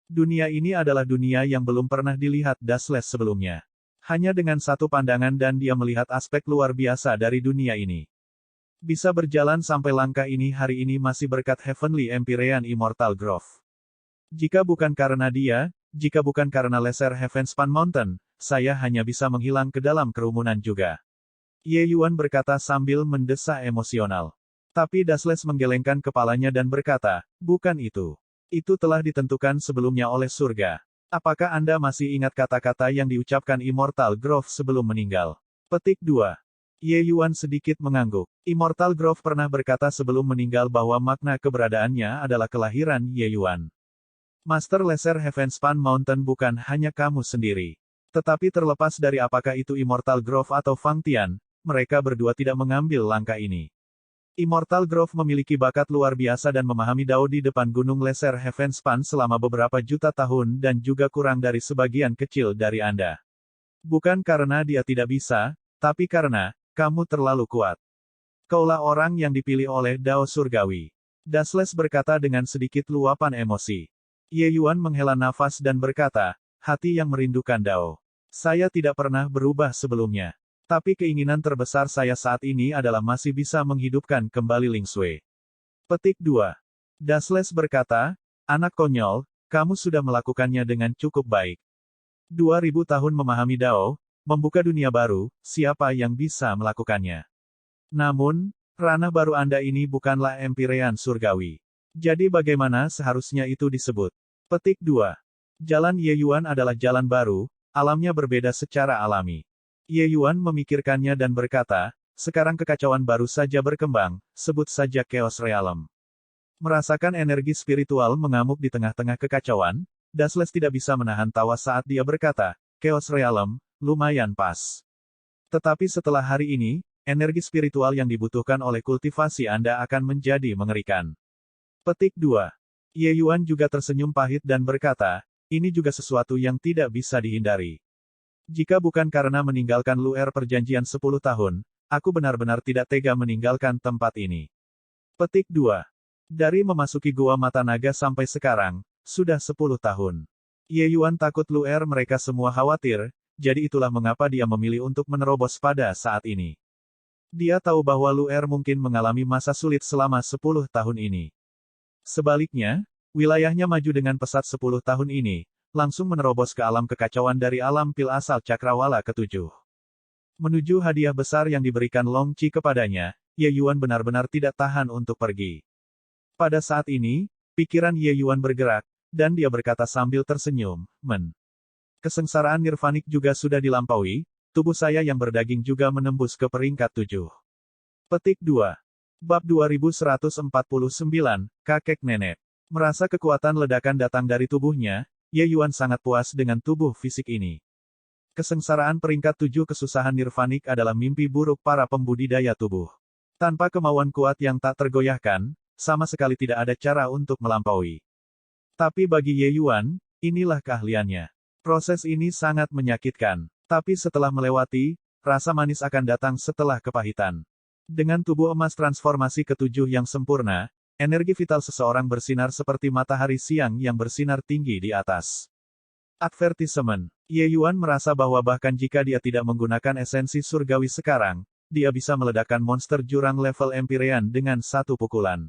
Dunia ini adalah dunia yang belum pernah dilihat Dasles sebelumnya. Hanya dengan satu pandangan dan dia melihat aspek luar biasa dari dunia ini. Bisa berjalan sampai langkah ini hari ini masih berkat Heavenly Empyrean Immortal Growth. Jika bukan karena dia, jika bukan karena Lesser Heavenspan Mountain, saya hanya bisa menghilang ke dalam kerumunan juga. Ye Yuan berkata sambil mendesah emosional. Tapi Dasles menggelengkan kepalanya dan berkata, bukan itu. Itu telah ditentukan sebelumnya oleh surga. Apakah Anda masih ingat kata-kata yang diucapkan Immortal Growth sebelum meninggal? Petik 2. Ye Yuan sedikit mengangguk. Immortal Growth pernah berkata sebelum meninggal bahwa makna keberadaannya adalah kelahiran Ye Yuan. Master Lesser Heavenspan Mountain bukan hanya kamu sendiri. Tetapi terlepas dari apakah itu Immortal Growth atau Fang Tian, mereka berdua tidak mengambil langkah ini. Immortal Growth memiliki bakat luar biasa dan memahami Dao di depan Gunung Lesser Heavenspan selama beberapa juta tahun dan juga kurang dari sebagian kecil dari Anda. Bukan karena dia tidak bisa, tapi karena kamu terlalu kuat. Kaulah orang yang dipilih oleh Dao Surgawi. Dasles berkata dengan sedikit luapan emosi. Ye Yuan menghela nafas dan berkata, hati yang merindukan Dao. Saya tidak pernah berubah sebelumnya. Tapi keinginan terbesar saya saat ini adalah masih bisa menghidupkan kembali Ling Sui. Petik 2. Dasles berkata, anak konyol, kamu sudah melakukannya dengan cukup baik. 2000 tahun memahami Dao, membuka dunia baru, siapa yang bisa melakukannya? Namun, ranah baru Anda ini bukanlah Empyrean surgawi. Jadi bagaimana seharusnya itu disebut? Petik 2. Jalan Ye Yuan adalah jalan baru, alamnya berbeda secara alami. Ye Yuan memikirkannya dan berkata, sekarang kekacauan baru saja berkembang, sebut saja Chaos Realm. Merasakan energi spiritual mengamuk di tengah-tengah kekacauan, Dasles tidak bisa menahan tawa saat dia berkata, Chaos Realm, lumayan pas. Tetapi setelah hari ini, energi spiritual yang dibutuhkan oleh kultivasi Anda akan menjadi mengerikan. Petik 2. Ye Yuan juga tersenyum pahit dan berkata, ini juga sesuatu yang tidak bisa dihindari. Jika bukan karena meninggalkan Luer perjanjian 10 tahun, aku benar-benar tidak tega meninggalkan tempat ini. Petik 2. Dari memasuki Gua Mata Naga sampai sekarang, sudah 10 tahun. Ye Yuan takut Luer mereka semua khawatir, jadi itulah mengapa dia memilih untuk menerobos pada saat ini. Dia tahu bahwa Luer mungkin mengalami masa sulit selama 10 tahun ini. Sebaliknya, wilayahnya maju dengan pesat 10 tahun ini, langsung menerobos ke alam kekacauan dari alam pil asal Cakrawala ke-7. Menuju hadiah besar yang diberikan Long Qi kepadanya, Ye Yuan benar-benar tidak tahan untuk pergi. Pada saat ini, pikiran Ye Yuan bergerak, dan dia berkata sambil tersenyum, kesengsaraan nirvanik juga sudah dilampaui, tubuh saya yang berdaging juga menembus ke peringkat 7. Petik 2. Bab 2149, Kakek Nenek. Merasa kekuatan ledakan datang dari tubuhnya, Ye Yuan sangat puas dengan tubuh fisik ini. Kesengsaraan peringkat 7 kesusahan nirvanik adalah mimpi buruk para pembudidaya tubuh. Tanpa kemauan kuat yang tak tergoyahkan, sama sekali tidak ada cara untuk melampaui. Tapi bagi Ye Yuan, inilah keahliannya. Proses ini sangat menyakitkan. Tapi setelah melewati, rasa manis akan datang setelah kepahitan. Dengan tubuh emas transformasi ke-7 yang sempurna, energi vital seseorang bersinar seperti matahari siang yang bersinar tinggi di atas. Advertisement. Ye Yuan merasa bahwa bahkan jika dia tidak menggunakan esensi surgawi sekarang, dia bisa meledakkan monster jurang level Empyrean dengan satu pukulan.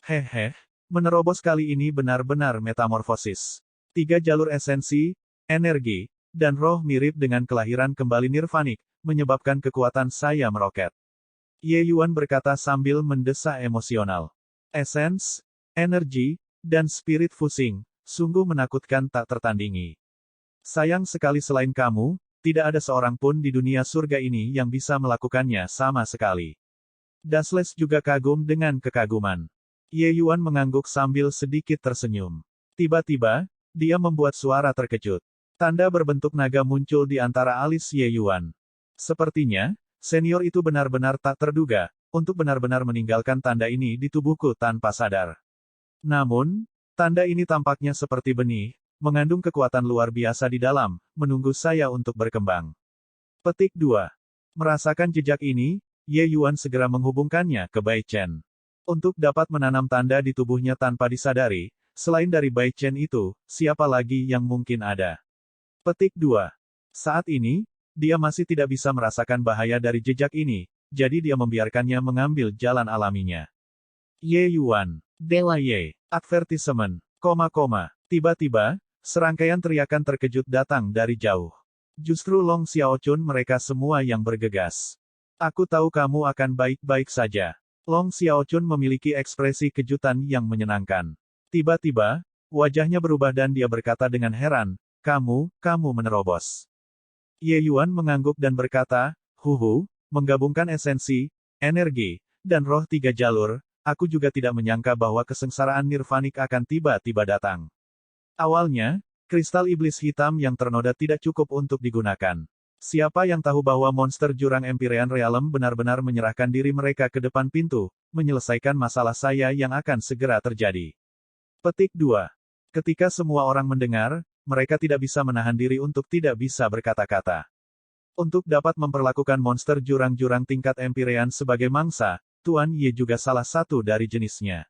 Hehe, menerobos kali ini benar-benar metamorfosis. 3 jalur esensi, energi, dan roh mirip dengan kelahiran kembali nirvanik, menyebabkan kekuatan saya meroket. Ye Yuan berkata sambil mendesah emosional. Essence, energi, dan spirit fusing, sungguh menakutkan tak tertandingi. Sayang sekali selain kamu, tidak ada seorang pun di dunia surga ini yang bisa melakukannya sama sekali. Dasles juga kagum dengan kekaguman. Ye Yuan mengangguk sambil sedikit tersenyum. Tiba-tiba, dia membuat suara terkejut. Tanda berbentuk naga muncul di antara alis Ye Yuan. Sepertinya, senior itu benar-benar tak terduga, untuk benar-benar meninggalkan tanda ini di tubuhku tanpa sadar. Namun, tanda ini tampaknya seperti benih, mengandung kekuatan luar biasa di dalam, menunggu saya untuk berkembang. Petik 2. Merasakan jejak ini, Ye Yuan segera menghubungkannya ke Bai Chen. Untuk dapat menanam tanda di tubuhnya tanpa disadari, selain dari Bai Chen itu, siapa lagi yang mungkin ada? Petik 2. Saat ini, dia masih tidak bisa merasakan bahaya dari jejak ini, jadi dia membiarkannya mengambil jalan alaminya. Ye Yuan, Dewa Ye, advertisement, tiba-tiba, serangkaian teriakan terkejut datang dari jauh. Justru Long Xiaochun mereka semua yang bergegas. Aku tahu kamu akan baik-baik saja. Long Xiaochun memiliki ekspresi kejutan yang menyenangkan. Tiba-tiba, wajahnya berubah dan dia berkata dengan heran, kamu menerobos. Ye Yuan mengangguk dan berkata, menggabungkan esensi, energi, dan roh 3 jalur, aku juga tidak menyangka bahwa kesengsaraan nirvanik akan tiba-tiba datang. Awalnya, kristal iblis hitam yang ternoda tidak cukup untuk digunakan. Siapa yang tahu bahwa monster jurang Empyrean Realm benar-benar menyerahkan diri mereka ke depan pintu, menyelesaikan masalah saya yang akan segera terjadi. Petik 2. Ketika semua orang mendengar, mereka tidak bisa menahan diri untuk tidak bisa berkata-kata. Untuk dapat memperlakukan monster jurang-jurang tingkat Empyrean sebagai mangsa, Tuan Ye juga salah satu dari jenisnya.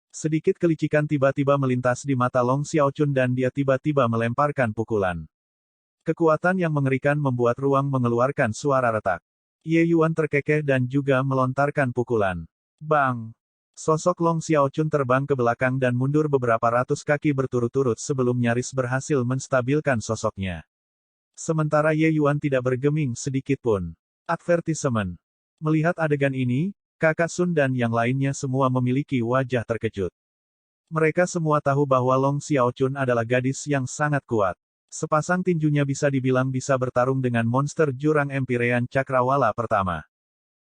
Sedikit kelicikan tiba-tiba melintas di mata Long Xiaochun dan dia tiba-tiba melemparkan pukulan. Kekuatan yang mengerikan membuat ruang mengeluarkan suara retak. Ye Yuan terkekeh dan juga melontarkan pukulan. Bang! Sosok Long Xiaochun terbang ke belakang dan mundur beberapa ratus kaki berturut-turut sebelum nyaris berhasil menstabilkan sosoknya. Sementara Ye Yuan tidak bergeming sedikit pun. Advertisement. Melihat adegan ini, Kakak Sun dan yang lainnya semua memiliki wajah terkejut. Mereka semua tahu bahwa Long Xiaochun adalah gadis yang sangat kuat. Sepasang tinjunya bisa dibilang bisa bertarung dengan monster jurang Empyrean Cakrawala pertama.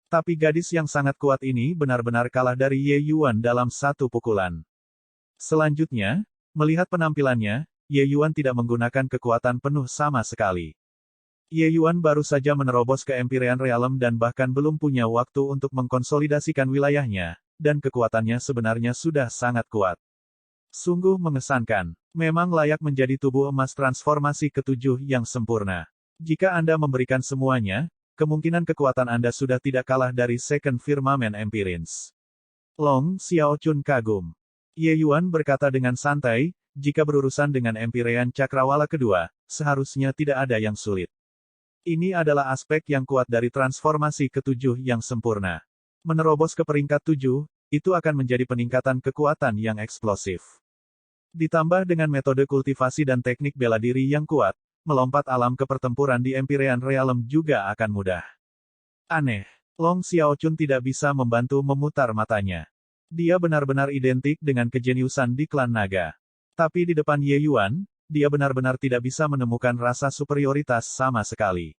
Tapi gadis yang sangat kuat ini benar-benar kalah dari Ye Yuan dalam satu pukulan. Selanjutnya, melihat penampilannya, Ye Yuan tidak menggunakan kekuatan penuh sama sekali. Ye Yuan baru saja menerobos ke Empyrean Realm dan bahkan belum punya waktu untuk mengkonsolidasikan wilayahnya, dan kekuatannya sebenarnya sudah sangat kuat. Sungguh mengesankan. Memang layak menjadi tubuh emas transformasi ke-7 yang sempurna. Jika Anda memberikan semuanya, kemungkinan kekuatan Anda sudah tidak kalah dari Second Firmament Empyreans. Long Xiaochun kagum. Ye Yuan berkata dengan santai, jika berurusan dengan Empyrean Cakrawala kedua, seharusnya tidak ada yang sulit. Ini adalah aspek yang kuat dari transformasi ke-7 yang sempurna. Menerobos ke peringkat 7, itu akan menjadi peningkatan kekuatan yang eksplosif. Ditambah dengan metode kultivasi dan teknik bela diri yang kuat, melompat alam ke pertempuran di Empyrean Realm juga akan mudah. Aneh. Long Xiaochun tidak bisa membantu memutar matanya. Dia benar-benar identik dengan kejeniusan di klan naga. Tapi di depan Ye Yuan, dia benar-benar tidak bisa menemukan rasa superioritas sama sekali.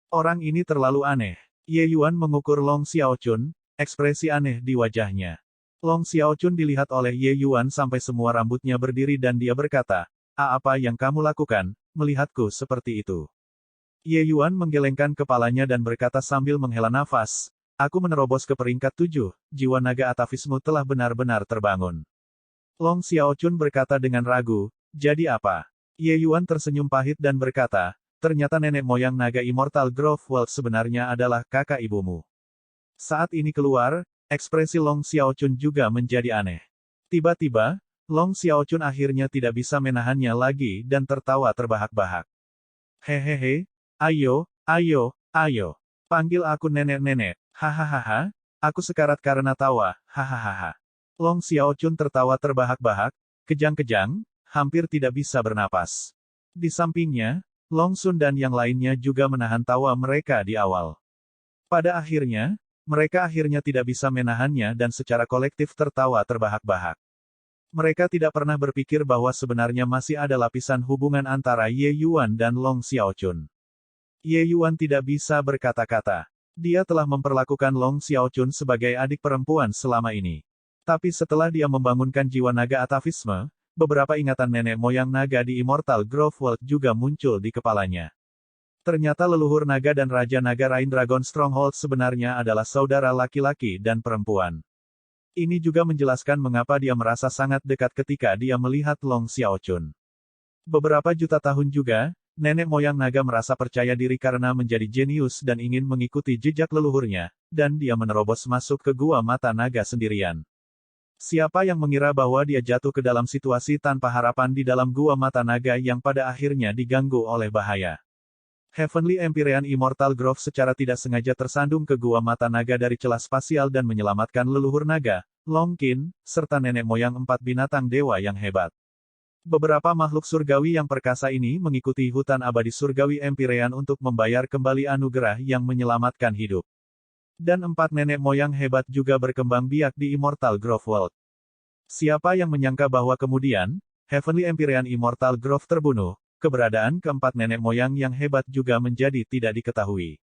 Orang ini terlalu aneh. Ye Yuan mengukur Long Xiaochun, ekspresi aneh di wajahnya. Long Xiaochun dilihat oleh Ye Yuan sampai semua rambutnya berdiri dan dia berkata, apa yang kamu lakukan, melihatku seperti itu? Ye Yuan menggelengkan kepalanya dan berkata sambil menghela nafas, aku menerobos ke peringkat 7, jiwa naga atavismu telah benar-benar terbangun. Long Xiaochun berkata dengan ragu, jadi apa? Ye Yuan tersenyum pahit dan berkata, ternyata nenek moyang naga Immortal Grove World sebenarnya adalah kakak ibumu. Saat ini keluar, ekspresi Long Xiaochun juga menjadi aneh. Tiba-tiba, Long Xiaochun akhirnya tidak bisa menahannya lagi dan tertawa terbahak-bahak. Hehehe, ayo, panggil aku nenek-nenek, hahaha, aku sekarat karena tawa, hahaha. Long Xiaochun tertawa terbahak-bahak, kejang-kejang, hampir tidak bisa bernapas. Di sampingnya, Long Sun dan yang lainnya juga menahan tawa mereka di awal. Pada akhirnya, mereka akhirnya tidak bisa menahannya dan secara kolektif tertawa terbahak-bahak. Mereka tidak pernah berpikir bahwa sebenarnya masih ada lapisan hubungan antara Ye Yuan dan Long Xiaochun. Ye Yuan tidak bisa berkata-kata. Dia telah memperlakukan Long Xiaochun sebagai adik perempuan selama ini. Tapi setelah dia membangunkan jiwa naga atavisme, beberapa ingatan nenek moyang naga di Immortal Grove World juga muncul di kepalanya. Ternyata leluhur naga dan Raja Naga Rain Dragon Stronghold sebenarnya adalah saudara laki-laki dan perempuan. Ini juga menjelaskan mengapa dia merasa sangat dekat ketika dia melihat Long Xiaochun. Beberapa juta tahun juga, nenek moyang naga merasa percaya diri karena menjadi jenius dan ingin mengikuti jejak leluhurnya, dan dia menerobos masuk ke gua mata naga sendirian. Siapa yang mengira bahwa dia jatuh ke dalam situasi tanpa harapan di dalam gua mata naga yang pada akhirnya diganggu oleh bahaya. Heavenly Empyrean Immortal Grove secara tidak sengaja tersandung ke gua mata naga dari celah spasial dan menyelamatkan leluhur naga, Long Qin, serta nenek moyang 4 binatang dewa yang hebat. Beberapa makhluk surgawi yang perkasa ini mengikuti hutan abadi surgawi Empyrean untuk membayar kembali anugerah yang menyelamatkan hidup. Dan 4 nenek moyang hebat juga berkembang biak di Immortal Grove World. Siapa yang menyangka bahwa kemudian, Heavenly Empyrean Immortal Grove terbunuh, keberadaan keempat nenek moyang yang hebat juga menjadi tidak diketahui.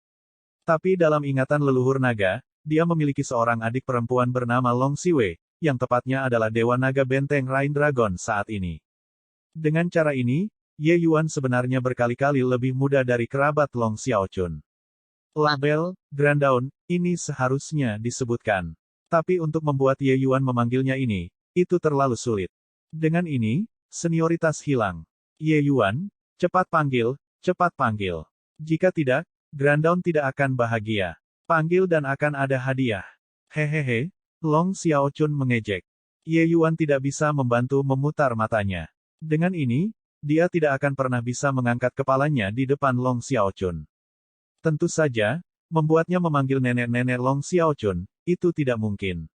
Tapi dalam ingatan leluhur naga, dia memiliki seorang adik perempuan bernama Long Siwei, yang tepatnya adalah Dewa Naga Benteng Rain Dragon saat ini. Dengan cara ini, Ye Yuan sebenarnya berkali-kali lebih muda dari kerabat Long Xiaochun. Label, Grand Dawn, ini seharusnya disebutkan. Tapi untuk membuat Ye Yuan memanggilnya ini, itu terlalu sulit. Dengan ini, senioritas hilang. Ye Yuan, cepat panggil, cepat panggil. Jika tidak, Grand Dawn tidak akan bahagia. Panggil dan akan ada hadiah. Hehehe, Long Xiaochun mengejek. Ye Yuan tidak bisa membantu memutar matanya. Dengan ini, dia tidak akan pernah bisa mengangkat kepalanya di depan Long Xiaochun. Tentu saja, membuatnya memanggil nenek-nenek Long Xiaochun, itu tidak mungkin.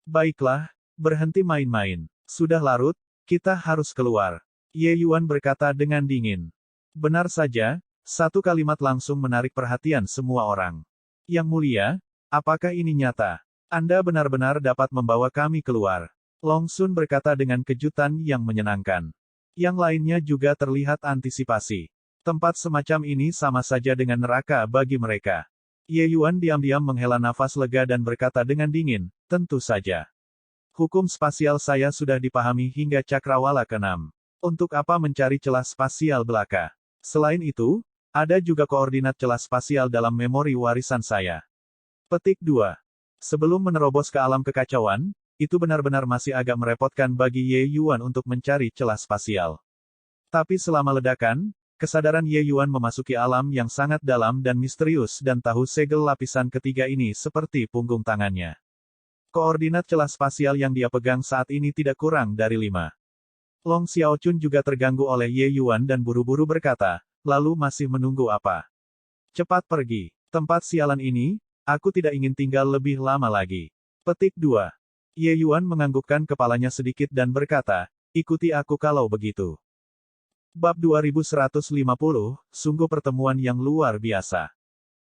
Baiklah, berhenti main-main. Sudah larut, kita harus keluar. Ye Yuan berkata dengan dingin. Benar saja, satu kalimat langsung menarik perhatian semua orang. Yang mulia, apakah ini nyata? Anda benar-benar dapat membawa kami keluar. Long Sun berkata dengan kejutan yang menyenangkan. Yang lainnya juga terlihat antisipasi. Tempat semacam ini sama saja dengan neraka bagi mereka. Ye Yuan diam-diam menghela nafas lega dan berkata dengan dingin, tentu saja. Hukum spasial saya sudah dipahami hingga cakrawala ke-6. Untuk apa mencari celah spasial belaka? Selain itu, ada juga koordinat celah spasial dalam memori warisan saya. Petik 2. Sebelum menerobos ke alam kekacauan, itu benar-benar masih agak merepotkan bagi Ye Yuan untuk mencari celah spasial. Tapi selama ledakan, kesadaran Ye Yuan memasuki alam yang sangat dalam dan misterius dan tahu segel lapisan ketiga ini seperti punggung tangannya. Koordinat celah spasial yang dia pegang saat ini tidak kurang dari 5. Long Xiaochun juga terganggu oleh Ye Yuan dan buru-buru berkata, lalu masih menunggu apa? Cepat pergi. Tempat sialan ini, aku tidak ingin tinggal lebih lama lagi. Petik 2. Ye Yuan menganggukkan kepalanya sedikit dan berkata, ikuti aku kalau begitu. Bab 2150, sungguh pertemuan yang luar biasa.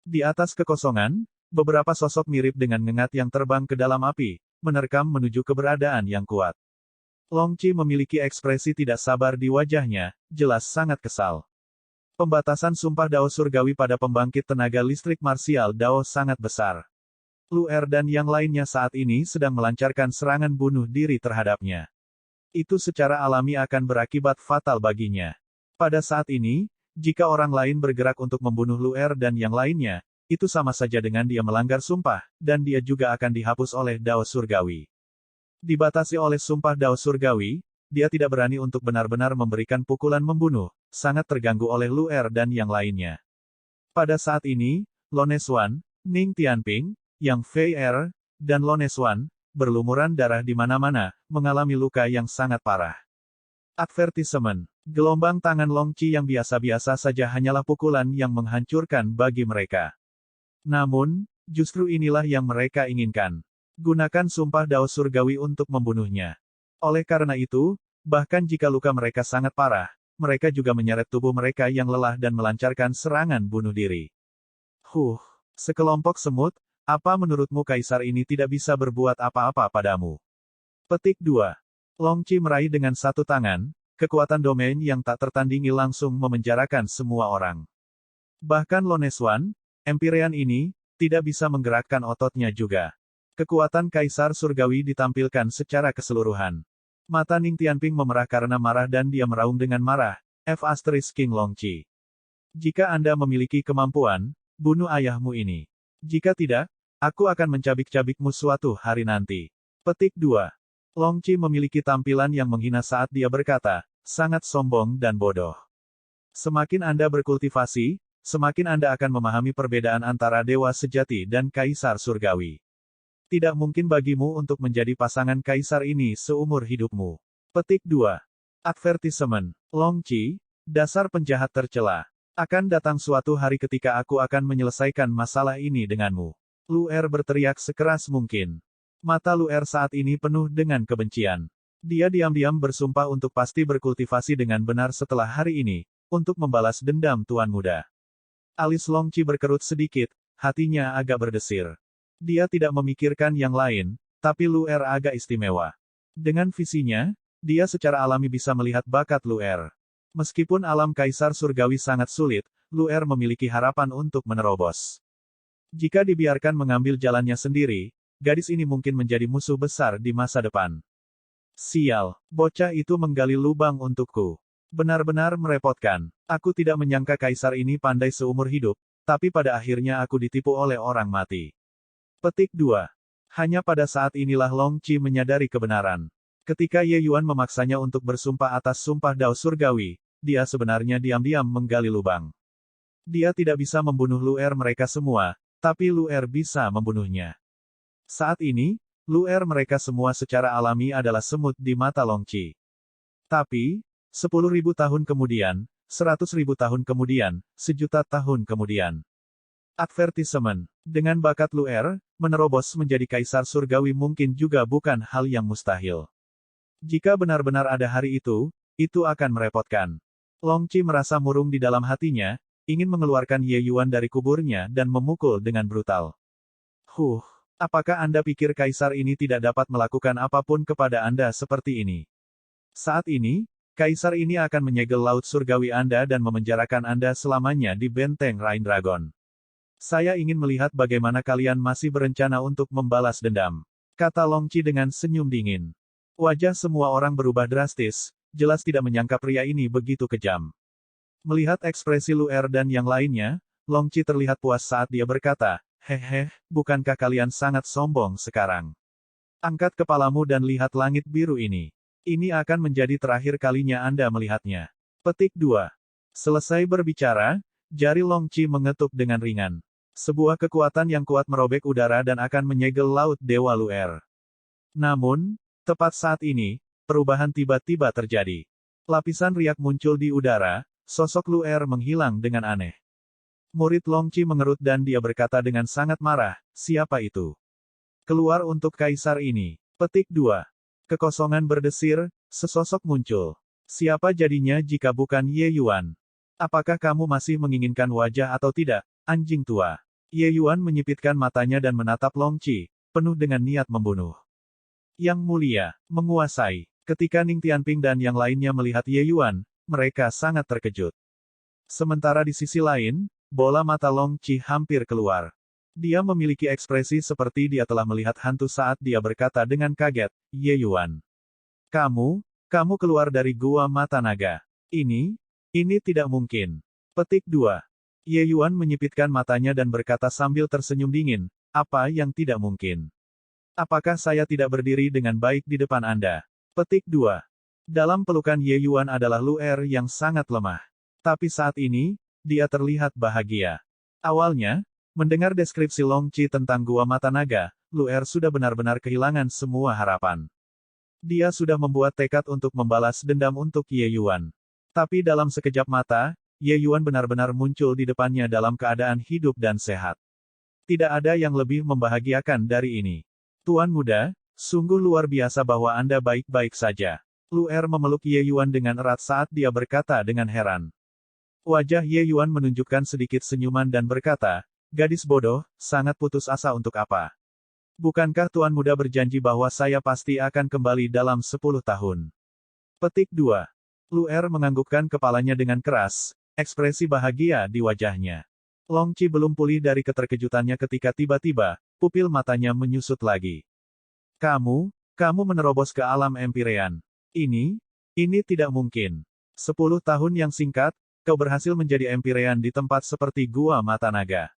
Di atas kekosongan, beberapa sosok mirip dengan ngengat yang terbang ke dalam api, menerkam menuju keberadaan yang kuat. Long Qi memiliki ekspresi tidak sabar di wajahnya, jelas sangat kesal. Pembatasan sumpah Dao surgawi pada pembangkit tenaga listrik marsial Dao sangat besar. Lu Er dan yang lainnya saat ini sedang melancarkan serangan bunuh diri terhadapnya. Itu secara alami akan berakibat fatal baginya. Pada saat ini, jika orang lain bergerak untuk membunuh Lu Er dan yang lainnya, itu sama saja dengan dia melanggar sumpah, dan dia juga akan dihapus oleh Dao surgawi. Dibatasi oleh sumpah Dao surgawi, dia tidak berani untuk benar-benar memberikan pukulan membunuh, sangat terganggu oleh Lu Er dan yang lainnya. Pada saat ini, Loneswan, Ning Tianping, Yang Fei Er, dan Loneswan, berlumuran darah di mana-mana, mengalami luka yang sangat parah. Advertisement. Gelombang tangan Long Qi yang biasa-biasa saja hanyalah pukulan yang menghancurkan bagi mereka. Namun, justru inilah yang mereka inginkan. Gunakan sumpah Dao surgawi untuk membunuhnya. Oleh karena itu, bahkan jika luka mereka sangat parah, mereka juga menyeret tubuh mereka yang lelah dan melancarkan serangan bunuh diri. Sekelompok semut, apa menurutmu kaisar ini tidak bisa berbuat apa-apa padamu? Petik 2. Long Qi meraih dengan satu tangan, kekuatan domain yang tak tertandingi langsung memenjarakan semua orang. Bahkan Loneswan, Empyrean ini, tidak bisa menggerakkan ototnya juga. Kekuatan Kaisar Surgawi ditampilkan secara keseluruhan. Mata Ning Tianping memerah karena marah dan dia meraung dengan marah, King Long Qi. Jika Anda memiliki kemampuan, bunuh ayahmu ini. Jika tidak, aku akan mencabik-cabikmu suatu hari nanti. Petik 2. Long Qi memiliki tampilan yang menghina saat dia berkata, sangat sombong dan bodoh. Semakin Anda berkultivasi, semakin Anda akan memahami perbedaan antara dewa sejati dan kaisar surgawi. Tidak mungkin bagimu untuk menjadi pasangan kaisar ini seumur hidupmu. Petik 2. Advertisement. Long Qi, dasar penjahat tercela. Akan datang suatu hari ketika aku akan menyelesaikan masalah ini denganmu. Lu Er berteriak sekeras mungkin. Mata Lu Er saat ini penuh dengan kebencian. Dia diam-diam bersumpah untuk pasti berkultivasi dengan benar setelah hari ini, untuk membalas dendam Tuan Muda. Alis Long Qi berkerut sedikit, hatinya agak berdesir. Dia tidak memikirkan yang lain, tapi Lu Er agak istimewa. Dengan visinya, dia secara alami bisa melihat bakat Lu Er. Meskipun alam kaisar surgawi sangat sulit, Lu Er memiliki harapan untuk menerobos. Jika dibiarkan mengambil jalannya sendiri, gadis ini mungkin menjadi musuh besar di masa depan. Sial, bocah itu menggali lubang untukku. Benar-benar merepotkan. Aku tidak menyangka kaisar ini pandai seumur hidup, tapi pada akhirnya aku ditipu oleh orang mati. Petik 2. Hanya pada saat inilah Long Qi menyadari kebenaran. Ketika Ye Yuan memaksanya untuk bersumpah atas sumpah Dao Surgawi, dia sebenarnya diam-diam menggali lubang. Dia tidak bisa membunuh Lu Er mereka semua, tapi Lu Er bisa membunuhnya. Saat ini, Lu Er mereka semua secara alami adalah semut di mata Long Qi. Tapi, 10.000 tahun kemudian, 100.000 tahun kemudian, 1.000.000 tahun kemudian. Advertisement. Dengan bakat Lu Er, menerobos menjadi kaisar surgawi mungkin juga bukan hal yang mustahil. Jika benar-benar ada hari itu akan merepotkan. Long Qi merasa murung di dalam hatinya, ingin mengeluarkan Ye Yuan dari kuburnya dan memukul dengan brutal. Apakah Anda pikir kaisar ini tidak dapat melakukan apapun kepada Anda seperti ini? Saat ini, kaisar ini akan menyegel laut surgawi Anda dan memenjarakan Anda selamanya di benteng Rain Dragon. Saya ingin melihat bagaimana kalian masih berencana untuk membalas dendam, kata Long Qi dengan senyum dingin. Wajah semua orang berubah drastis, jelas tidak menyangka pria ini begitu kejam. Melihat ekspresi Lu Er dan yang lainnya, Long Qi terlihat puas saat dia berkata, hehe, bukankah kalian sangat sombong sekarang? Angkat kepalamu dan lihat langit biru ini. Ini akan menjadi terakhir kalinya Anda melihatnya. Petik 2. Selesai berbicara, jari Long Qi mengetuk dengan ringan. Sebuah kekuatan yang kuat merobek udara dan akan menyegel laut Dewa Lu Er. Namun, tepat saat ini, perubahan tiba-tiba terjadi. Lapisan riak muncul di udara, sosok Lu Er menghilang dengan aneh. Murid Long Qi mengerut dan dia berkata dengan sangat marah, siapa itu? Keluar untuk kaisar ini. Petik 2. Kekosongan berdesir, sesosok muncul. Siapa jadinya jika bukan Ye Yuan? Apakah kamu masih menginginkan wajah atau tidak, anjing tua? Ye Yuan menyipitkan matanya dan menatap Long Qi, penuh dengan niat membunuh. Yang mulia, menguasai. Ketika Ning Tianping dan yang lainnya melihat Ye Yuan, mereka sangat terkejut. Sementara di sisi lain, bola mata Long Qi hampir keluar. Dia memiliki ekspresi seperti dia telah melihat hantu saat dia berkata dengan kaget, Ye Yuan. Kamu keluar dari gua mata naga. Ini tidak mungkin. Petik 2. Ye Yuan menyipitkan matanya dan berkata sambil tersenyum dingin, apa yang tidak mungkin? Apakah saya tidak berdiri dengan baik di depan Anda? Petik 2. Dalam pelukan Ye Yuan adalah Lu Er yang sangat lemah. Tapi saat ini, dia terlihat bahagia. Awalnya, mendengar deskripsi Long Qi tentang Gua Mata Naga, Lu Er sudah benar-benar kehilangan semua harapan. Dia sudah membuat tekad untuk membalas dendam untuk Ye Yuan. Tapi dalam sekejap mata, Ye Yuan benar-benar muncul di depannya dalam keadaan hidup dan sehat. Tidak ada yang lebih membahagiakan dari ini. Tuan Muda, sungguh luar biasa bahwa Anda baik-baik saja. Lu Er memeluk Ye Yuan dengan erat saat dia berkata dengan heran. Wajah Ye Yuan menunjukkan sedikit senyuman dan berkata, gadis bodoh, sangat putus asa untuk apa? Bukankah Tuan Muda berjanji bahwa saya pasti akan kembali dalam 10 tahun? Petik 2. Luer menganggukkan kepalanya dengan keras, ekspresi bahagia di wajahnya. Long Qi belum pulih dari keterkejutannya ketika tiba-tiba, pupil matanya menyusut lagi. Kamu menerobos ke alam Empyrean. Ini tidak mungkin. 10 tahun yang singkat, kau berhasil menjadi Empyrean di tempat seperti Gua Mata Naga.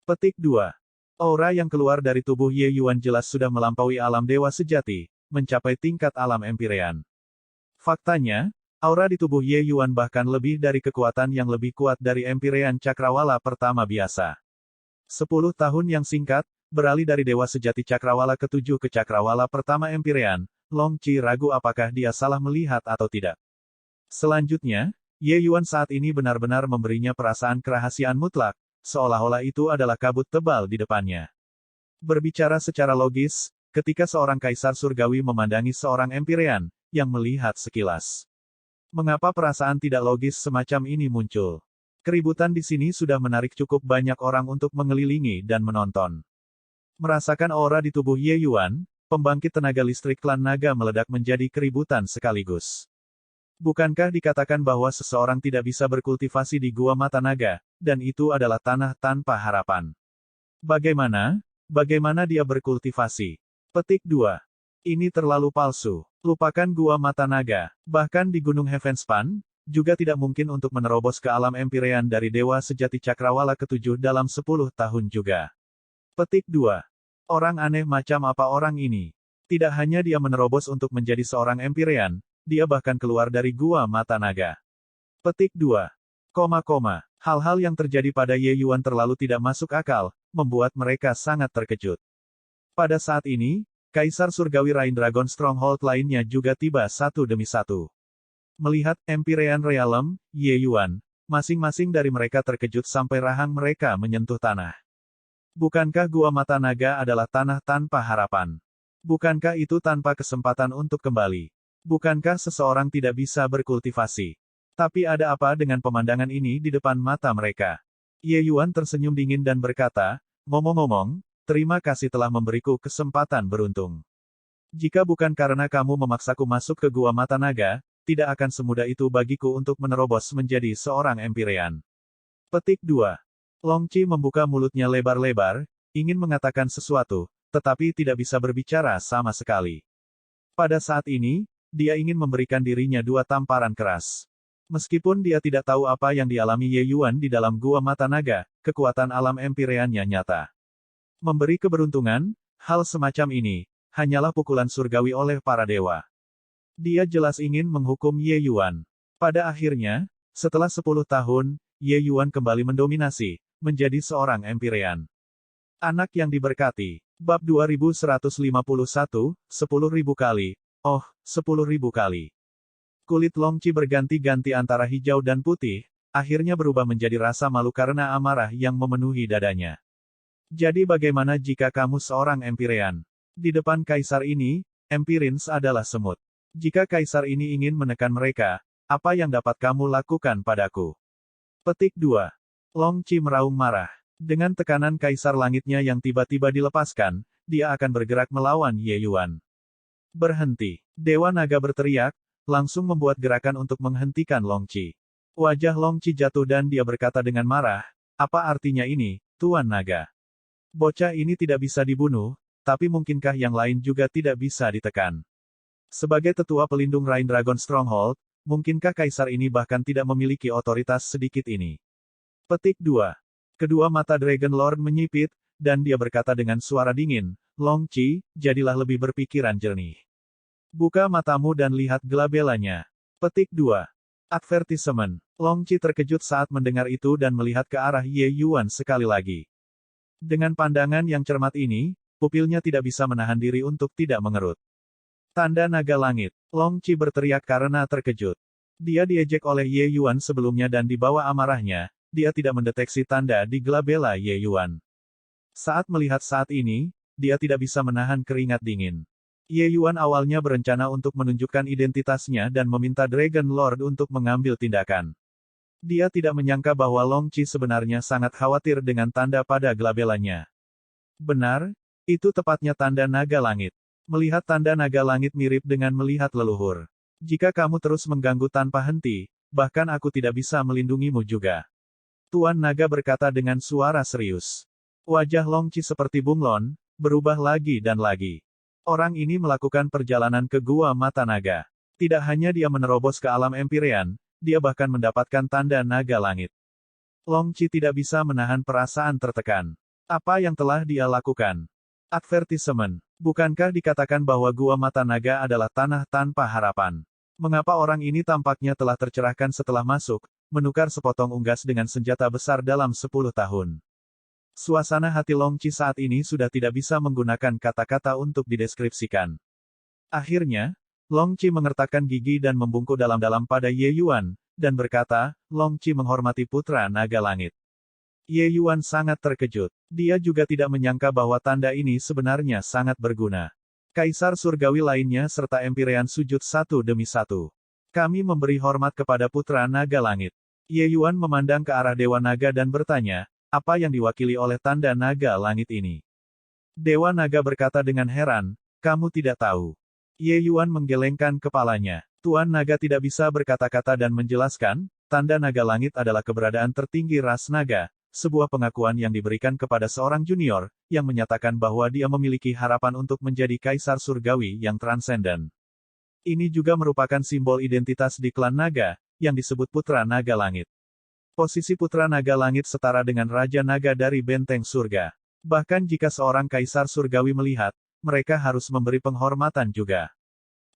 Petik 2. Aura yang keluar dari tubuh Ye Yuan jelas sudah melampaui alam dewa sejati, mencapai tingkat alam Empyrean. Faktanya, aura di tubuh Ye Yuan bahkan lebih dari kekuatan yang lebih kuat dari Empyrean Cakrawala pertama biasa. 10 tahun yang singkat, beralih dari dewa sejati Cakrawala ke-7 ke Cakrawala pertama Empyrean, Long Qi ragu apakah dia salah melihat atau tidak. Selanjutnya, Ye Yuan saat ini benar-benar memberinya perasaan kerahasiaan mutlak, seolah-olah itu adalah kabut tebal di depannya. Berbicara secara logis, ketika seorang kaisar surgawi memandangi seorang Empyrean, yang melihat sekilas. Mengapa perasaan tidak logis semacam ini muncul? Keributan di sini sudah menarik cukup banyak orang untuk mengelilingi dan menonton. Merasakan aura di tubuh Ye Yuan, pembangkit tenaga listrik klan naga meledak menjadi keributan sekaligus. Bukankah dikatakan bahwa seseorang tidak bisa berkultivasi di Gua Mata Naga, dan itu adalah tanah tanpa harapan? Bagaimana dia berkultivasi? Petik 2. Ini terlalu palsu. Lupakan Gua Mata Naga. Bahkan di Gunung Heavenspan, juga tidak mungkin untuk menerobos ke alam Empyrean dari Dewa Sejati Cakrawala ke-7 dalam 10 tahun juga. Petik 2. Orang aneh macam apa orang ini? Tidak hanya dia menerobos untuk menjadi seorang Empyrean, dia bahkan keluar dari Gua Mata Naga. Petik 2. Hal-hal yang terjadi pada Ye Yuan terlalu tidak masuk akal, membuat mereka sangat terkejut. Pada saat ini, Kaisar Surgawi Rain Dragon Stronghold lainnya juga tiba satu demi satu. Melihat Empyrean Realm, Ye Yuan, masing-masing dari mereka terkejut sampai rahang mereka menyentuh tanah. Bukankah Gua Mata Naga adalah tanah tanpa harapan? Bukankah itu tanpa kesempatan untuk kembali? Bukankah seseorang tidak bisa berkultivasi? Tapi ada apa dengan pemandangan ini di depan mata mereka? Ye Yuan tersenyum dingin dan berkata, ngomong-ngomong, terima kasih telah memberiku kesempatan beruntung. Jika bukan karena kamu memaksaku masuk ke Gua Mata Naga, tidak akan semudah itu bagiku untuk menerobos menjadi seorang Empyrean. Petik 2. Long Qi membuka mulutnya lebar-lebar, ingin mengatakan sesuatu, tetapi tidak bisa berbicara sama sekali. Pada saat ini, dia ingin memberikan dirinya 2 tamparan keras. Meskipun dia tidak tahu apa yang dialami Ye Yuan di dalam Gua Mata Naga, kekuatan alam Empyrean-nya nyata. Memberi keberuntungan, hal semacam ini, hanyalah pukulan surgawi oleh para dewa. Dia jelas ingin menghukum Ye Yuan. Pada akhirnya, setelah 10 tahun, Ye Yuan kembali mendominasi, menjadi seorang Empyrean. Anak yang diberkati. Bab 2151, 10.000 kali. Oh, 10.000 kali. Kulit Long Qi berganti-ganti antara hijau dan putih, akhirnya berubah menjadi rasa malu karena amarah yang memenuhi dadanya. Jadi bagaimana jika kamu seorang Empyrean? Di depan kaisar ini, Empyreans adalah semut. Jika kaisar ini ingin menekan mereka, apa yang dapat kamu lakukan padaku? Petik 2. Long Qi meraung marah. Dengan tekanan kaisar langitnya yang tiba-tiba dilepaskan, dia akan bergerak melawan Ye Yuan. Berhenti. Dewa Naga berteriak, langsung membuat gerakan untuk menghentikan Long Qi. Wajah Long Qi jatuh dan dia berkata dengan marah, apa artinya ini, Tuan Naga? Bocah ini tidak bisa dibunuh, tapi mungkinkah yang lain juga tidak bisa ditekan? Sebagai tetua pelindung Rain Dragon Stronghold, mungkinkah kaisar ini bahkan tidak memiliki otoritas sedikit ini? Petik 2. Kedua mata Dragon Lord menyipit, dan dia berkata dengan suara dingin, Long Qi, jadilah lebih berpikiran jernih. Buka matamu dan lihat gelabelanya. Petik 2. Advertisement. Long Qi terkejut saat mendengar itu dan melihat ke arah Ye Yuan sekali lagi. Dengan pandangan yang cermat ini, pupilnya tidak bisa menahan diri untuk tidak mengerut. Tanda naga langit. Long Qi berteriak karena terkejut. Dia diejek oleh Ye Yuan sebelumnya dan di bawah amarahnya, dia tidak mendeteksi tanda di gelabela Ye Yuan. Saat melihat saat ini, dia tidak bisa menahan keringat dingin. Ye Yuan awalnya berencana untuk menunjukkan identitasnya dan meminta Dragon Lord untuk mengambil tindakan. Dia tidak menyangka bahwa Long Qi sebenarnya sangat khawatir dengan tanda pada gelabelanya. Benar, Itu tepatnya tanda naga langit. Melihat tanda naga langit mirip dengan melihat leluhur. Jika kamu terus mengganggu tanpa henti, bahkan aku tidak bisa melindungimu juga. Tuan Naga berkata dengan suara serius. Wajah Long Qi seperti bunglon, berubah lagi dan lagi. Orang ini melakukan perjalanan ke Gua Mata Naga. Tidak hanya dia menerobos ke alam Empyrean, dia bahkan mendapatkan tanda naga langit. Long Qi tidak bisa menahan perasaan tertekan. Apa yang telah dia lakukan? Advertisement. Bukankah dikatakan bahwa Gua Mata Naga adalah tanah tanpa harapan? Mengapa orang ini tampaknya telah tercerahkan setelah masuk, menukar sepotong unggas dengan senjata besar dalam 10 tahun? Suasana hati Long Qi saat ini sudah tidak bisa menggunakan kata-kata untuk dideskripsikan. Akhirnya, Long Qi mengertakkan gigi dan membungkuk dalam-dalam pada Ye Yuan, dan berkata, Long Qi menghormati Putra Naga Langit. Ye Yuan sangat terkejut. Dia juga tidak menyangka bahwa tanda ini sebenarnya sangat berguna. Kaisar surgawi lainnya serta Empyrean sujud satu demi satu. Kami memberi hormat kepada Putra Naga Langit. Ye Yuan memandang ke arah Dewa Naga dan bertanya, apa yang diwakili oleh tanda naga langit ini? Dewa Naga berkata dengan heran, kamu tidak tahu. Ye Yuan menggelengkan kepalanya. Tuan Naga tidak bisa berkata-kata dan menjelaskan, tanda naga langit adalah keberadaan tertinggi ras naga, sebuah pengakuan yang diberikan kepada seorang junior, yang menyatakan bahwa dia memiliki harapan untuk menjadi kaisar surgawi yang transenden. Ini juga merupakan simbol identitas di klan naga, yang disebut Putra Naga Langit. Posisi Putra Naga Langit setara dengan Raja Naga dari benteng surga. Bahkan jika seorang kaisar surgawi melihat, mereka harus memberi penghormatan juga.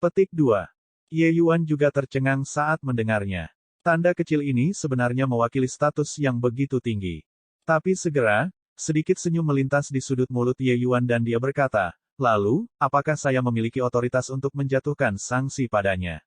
Petik 2. Ye Yuan juga tercengang saat mendengarnya. Tanda kecil ini sebenarnya mewakili status yang begitu tinggi. Tapi segera, sedikit senyum melintas di sudut mulut Ye Yuan dan dia berkata, lalu, apakah saya memiliki otoritas untuk menjatuhkan sanksi padanya?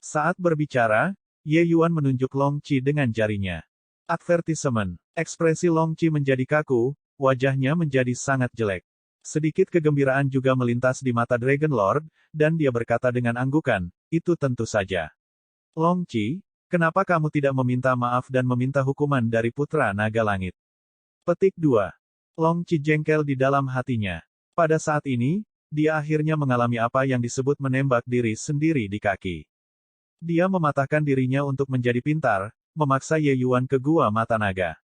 Saat berbicara, Ye Yuan menunjuk Long Qi dengan jarinya. Advertisement. Ekspresi Long Qi menjadi kaku, wajahnya menjadi sangat jelek. Sedikit kegembiraan juga melintas di mata Dragon Lord, dan dia berkata dengan anggukan, itu tentu saja. Long Qi, kenapa kamu tidak meminta maaf dan meminta hukuman dari Putra Naga Langit? Petik 2. Long Qi jengkel di dalam hatinya. Pada saat ini, dia akhirnya mengalami apa yang disebut menembak diri sendiri di kaki. Dia mematahkan dirinya untuk menjadi pintar, memaksa Ye Yuan ke Gua Mata Naga.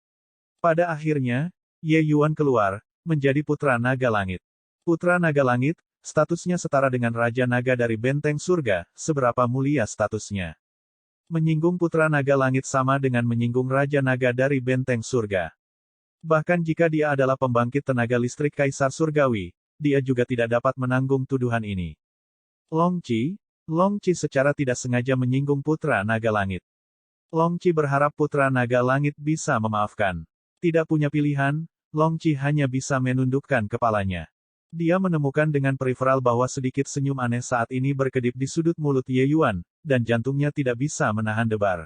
Pada akhirnya, Ye Yuan keluar, menjadi Putra Naga Langit. Putra Naga Langit, statusnya setara dengan Raja Naga dari benteng surga, seberapa mulia statusnya. Menyinggung Putra Naga Langit sama dengan menyinggung Raja Naga dari benteng surga. Bahkan jika dia adalah pembangkit tenaga listrik Kaisar Surgawi, dia juga tidak dapat menanggung tuduhan ini. Long Qi secara tidak sengaja menyinggung Putra Naga Langit. Long Qi berharap Putra Naga Langit bisa memaafkan. Tidak punya pilihan, Long Qi hanya bisa menundukkan kepalanya. Dia menemukan dengan periferal bahwa sedikit senyum aneh saat ini berkedip di sudut mulut Ye Yuan, dan jantungnya tidak bisa menahan debar.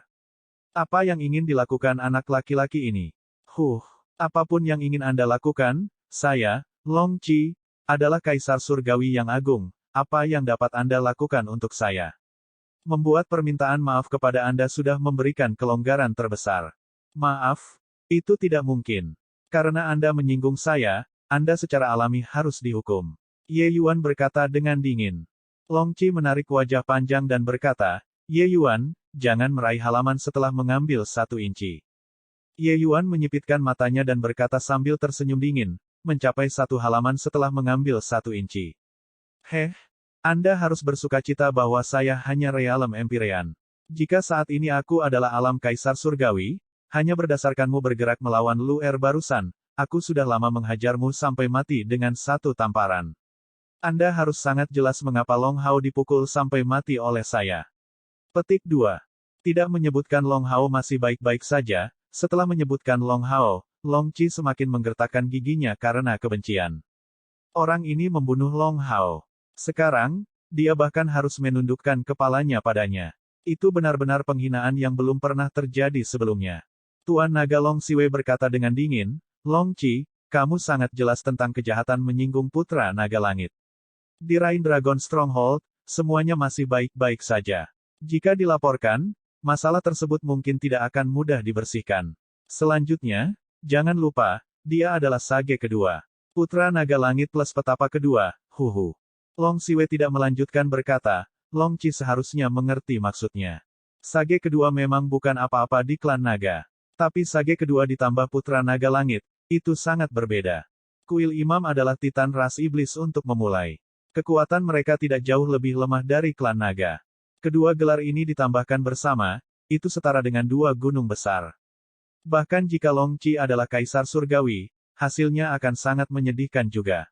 Apa yang ingin dilakukan anak laki-laki ini? Apapun yang ingin Anda lakukan, saya, Long Qi, adalah Kaisar Surgawi yang agung. Apa yang dapat Anda lakukan untuk saya? Membuat permintaan maaf kepada Anda sudah memberikan kelonggaran terbesar. Maaf? Itu tidak mungkin. Karena Anda menyinggung saya, Anda secara alami harus dihukum. Ye Yuan berkata dengan dingin. Long Qi menarik wajah panjang dan berkata, Ye Yuan, jangan meraih halaman setelah mengambil 1 inci. Ye Yuan menyipitkan matanya dan berkata sambil tersenyum dingin, mencapai 1 halaman setelah mengambil 1 inci. Anda harus bersukacita bahwa saya hanya realem Empyrean. Jika saat ini aku adalah alam Kaisar Surgawi, hanya berdasarkanmu bergerak melawan Luer barusan, aku sudah lama menghajarmu sampai mati dengan 1 tamparan. Anda harus sangat jelas mengapa Long Hao dipukul sampai mati oleh saya. Petik 2. Tidak menyebutkan Long Hao masih baik-baik saja, setelah menyebutkan Long Hao, Long Qi semakin menggertakkan giginya karena kebencian. Orang ini membunuh Long Hao. Sekarang, dia bahkan harus menundukkan kepalanya padanya. Itu benar-benar penghinaan yang belum pernah terjadi sebelumnya. Tuan Naga Long Siwei berkata dengan dingin, Long Qi, kamu sangat jelas tentang kejahatan menyinggung Putra Naga Langit. Di Rain Dragon Stronghold, semuanya masih baik-baik saja. Jika dilaporkan, masalah tersebut mungkin tidak akan mudah dibersihkan. Selanjutnya, jangan lupa, dia adalah Sage kedua. Putra Naga Langit plus petapa kedua, huhu. Long Siwei tidak melanjutkan berkata, Long Qi seharusnya mengerti maksudnya. Sage kedua memang bukan apa-apa di klan naga. Tapi sage kedua ditambah Putra Naga Langit, itu sangat berbeda. Kuil Imam adalah Titan ras iblis untuk memulai. Kekuatan mereka tidak jauh lebih lemah dari klan naga. Kedua gelar ini ditambahkan bersama, itu setara dengan dua gunung besar. Bahkan jika Long Qi adalah kaisar surgawi, hasilnya akan sangat menyedihkan juga.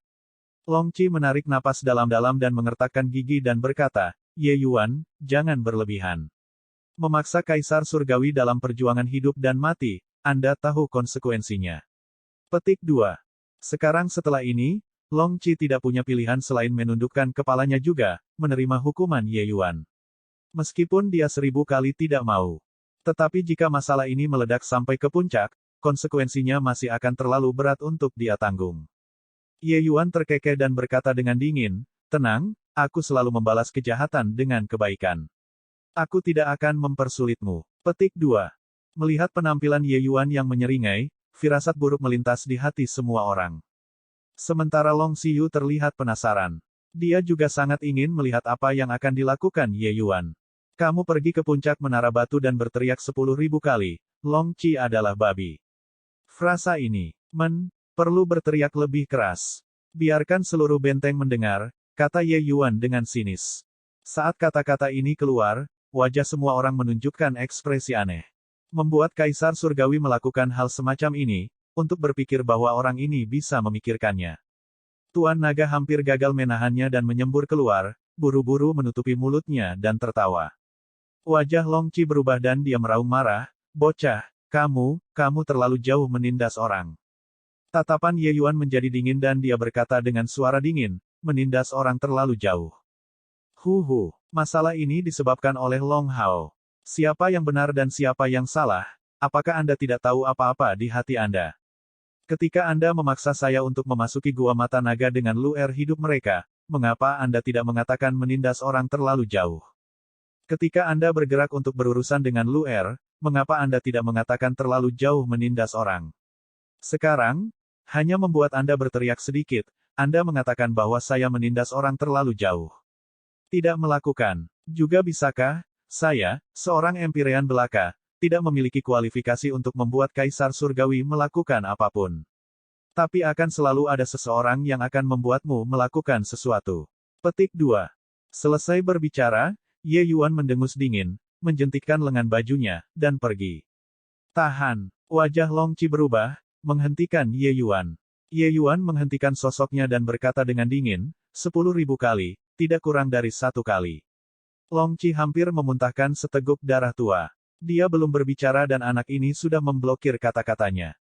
Long Qi menarik napas dalam-dalam dan mengertakkan gigi dan berkata, Ye Yuan, jangan berlebihan. Memaksa kaisar surgawi dalam perjuangan hidup dan mati, Anda tahu konsekuensinya. Petik 2. Sekarang setelah ini, Long Qi tidak punya pilihan selain menundukkan kepalanya juga, menerima hukuman Ye Yuan. Meskipun dia 1000 kali tidak mau. Tetapi jika masalah ini meledak sampai ke puncak, konsekuensinya masih akan terlalu berat untuk dia tanggung. Ye Yuan terkekeh dan berkata dengan dingin, tenang, aku selalu membalas kejahatan dengan kebaikan. Aku tidak akan mempersulitmu. Petik 2. Melihat penampilan Ye Yuan yang menyeringai, firasat buruk melintas di hati semua orang. Sementara Long Xiyu terlihat penasaran. Dia juga sangat ingin melihat apa yang akan dilakukan Ye Yuan. Kamu pergi ke puncak menara batu dan berteriak 10.000 kali, Long Qi adalah babi. Frasa ini, perlu berteriak lebih keras. Biarkan seluruh benteng mendengar, kata Ye Yuan dengan sinis. Saat kata-kata ini keluar, wajah semua orang menunjukkan ekspresi aneh. Membuat kaisar surgawi melakukan hal semacam ini, untuk berpikir bahwa orang ini bisa memikirkannya. Tuan Naga hampir gagal menahannya dan menyembur keluar, buru-buru menutupi mulutnya dan tertawa. Wajah Long Qi berubah dan dia meraung marah, bocah, kamu terlalu jauh menindas orang. Tatapan Ye Yuan menjadi dingin dan dia berkata dengan suara dingin, menindas orang terlalu jauh. Masalah ini disebabkan oleh Long Hao. Siapa yang benar dan siapa yang salah? Apakah Anda tidak tahu apa-apa di hati Anda? Ketika Anda memaksa saya untuk memasuki Gua Mata Naga dengan luer hidup mereka, mengapa Anda tidak mengatakan menindas orang terlalu jauh? Ketika Anda bergerak untuk berurusan dengan luer, mengapa Anda tidak mengatakan terlalu jauh menindas orang? Sekarang, hanya membuat Anda berteriak sedikit, Anda mengatakan bahwa saya menindas orang terlalu jauh. Tidak melakukan. Juga bisakah, saya, seorang Empyrean belaka, tidak memiliki kualifikasi untuk membuat kaisar surgawi melakukan apapun. Tapi akan selalu ada seseorang yang akan membuatmu melakukan sesuatu. Petik 2. Selesai berbicara, Ye Yuan mendengus dingin, menjentikkan lengan bajunya, dan pergi. Tahan. Wajah Long Qi berubah, menghentikan Ye Yuan. Ye Yuan menghentikan sosoknya dan berkata dengan dingin, 10.000 kali, tidak kurang dari 1 kali. Long Qi hampir memuntahkan seteguk darah tua. Dia belum berbicara dan anak ini sudah memblokir kata-katanya.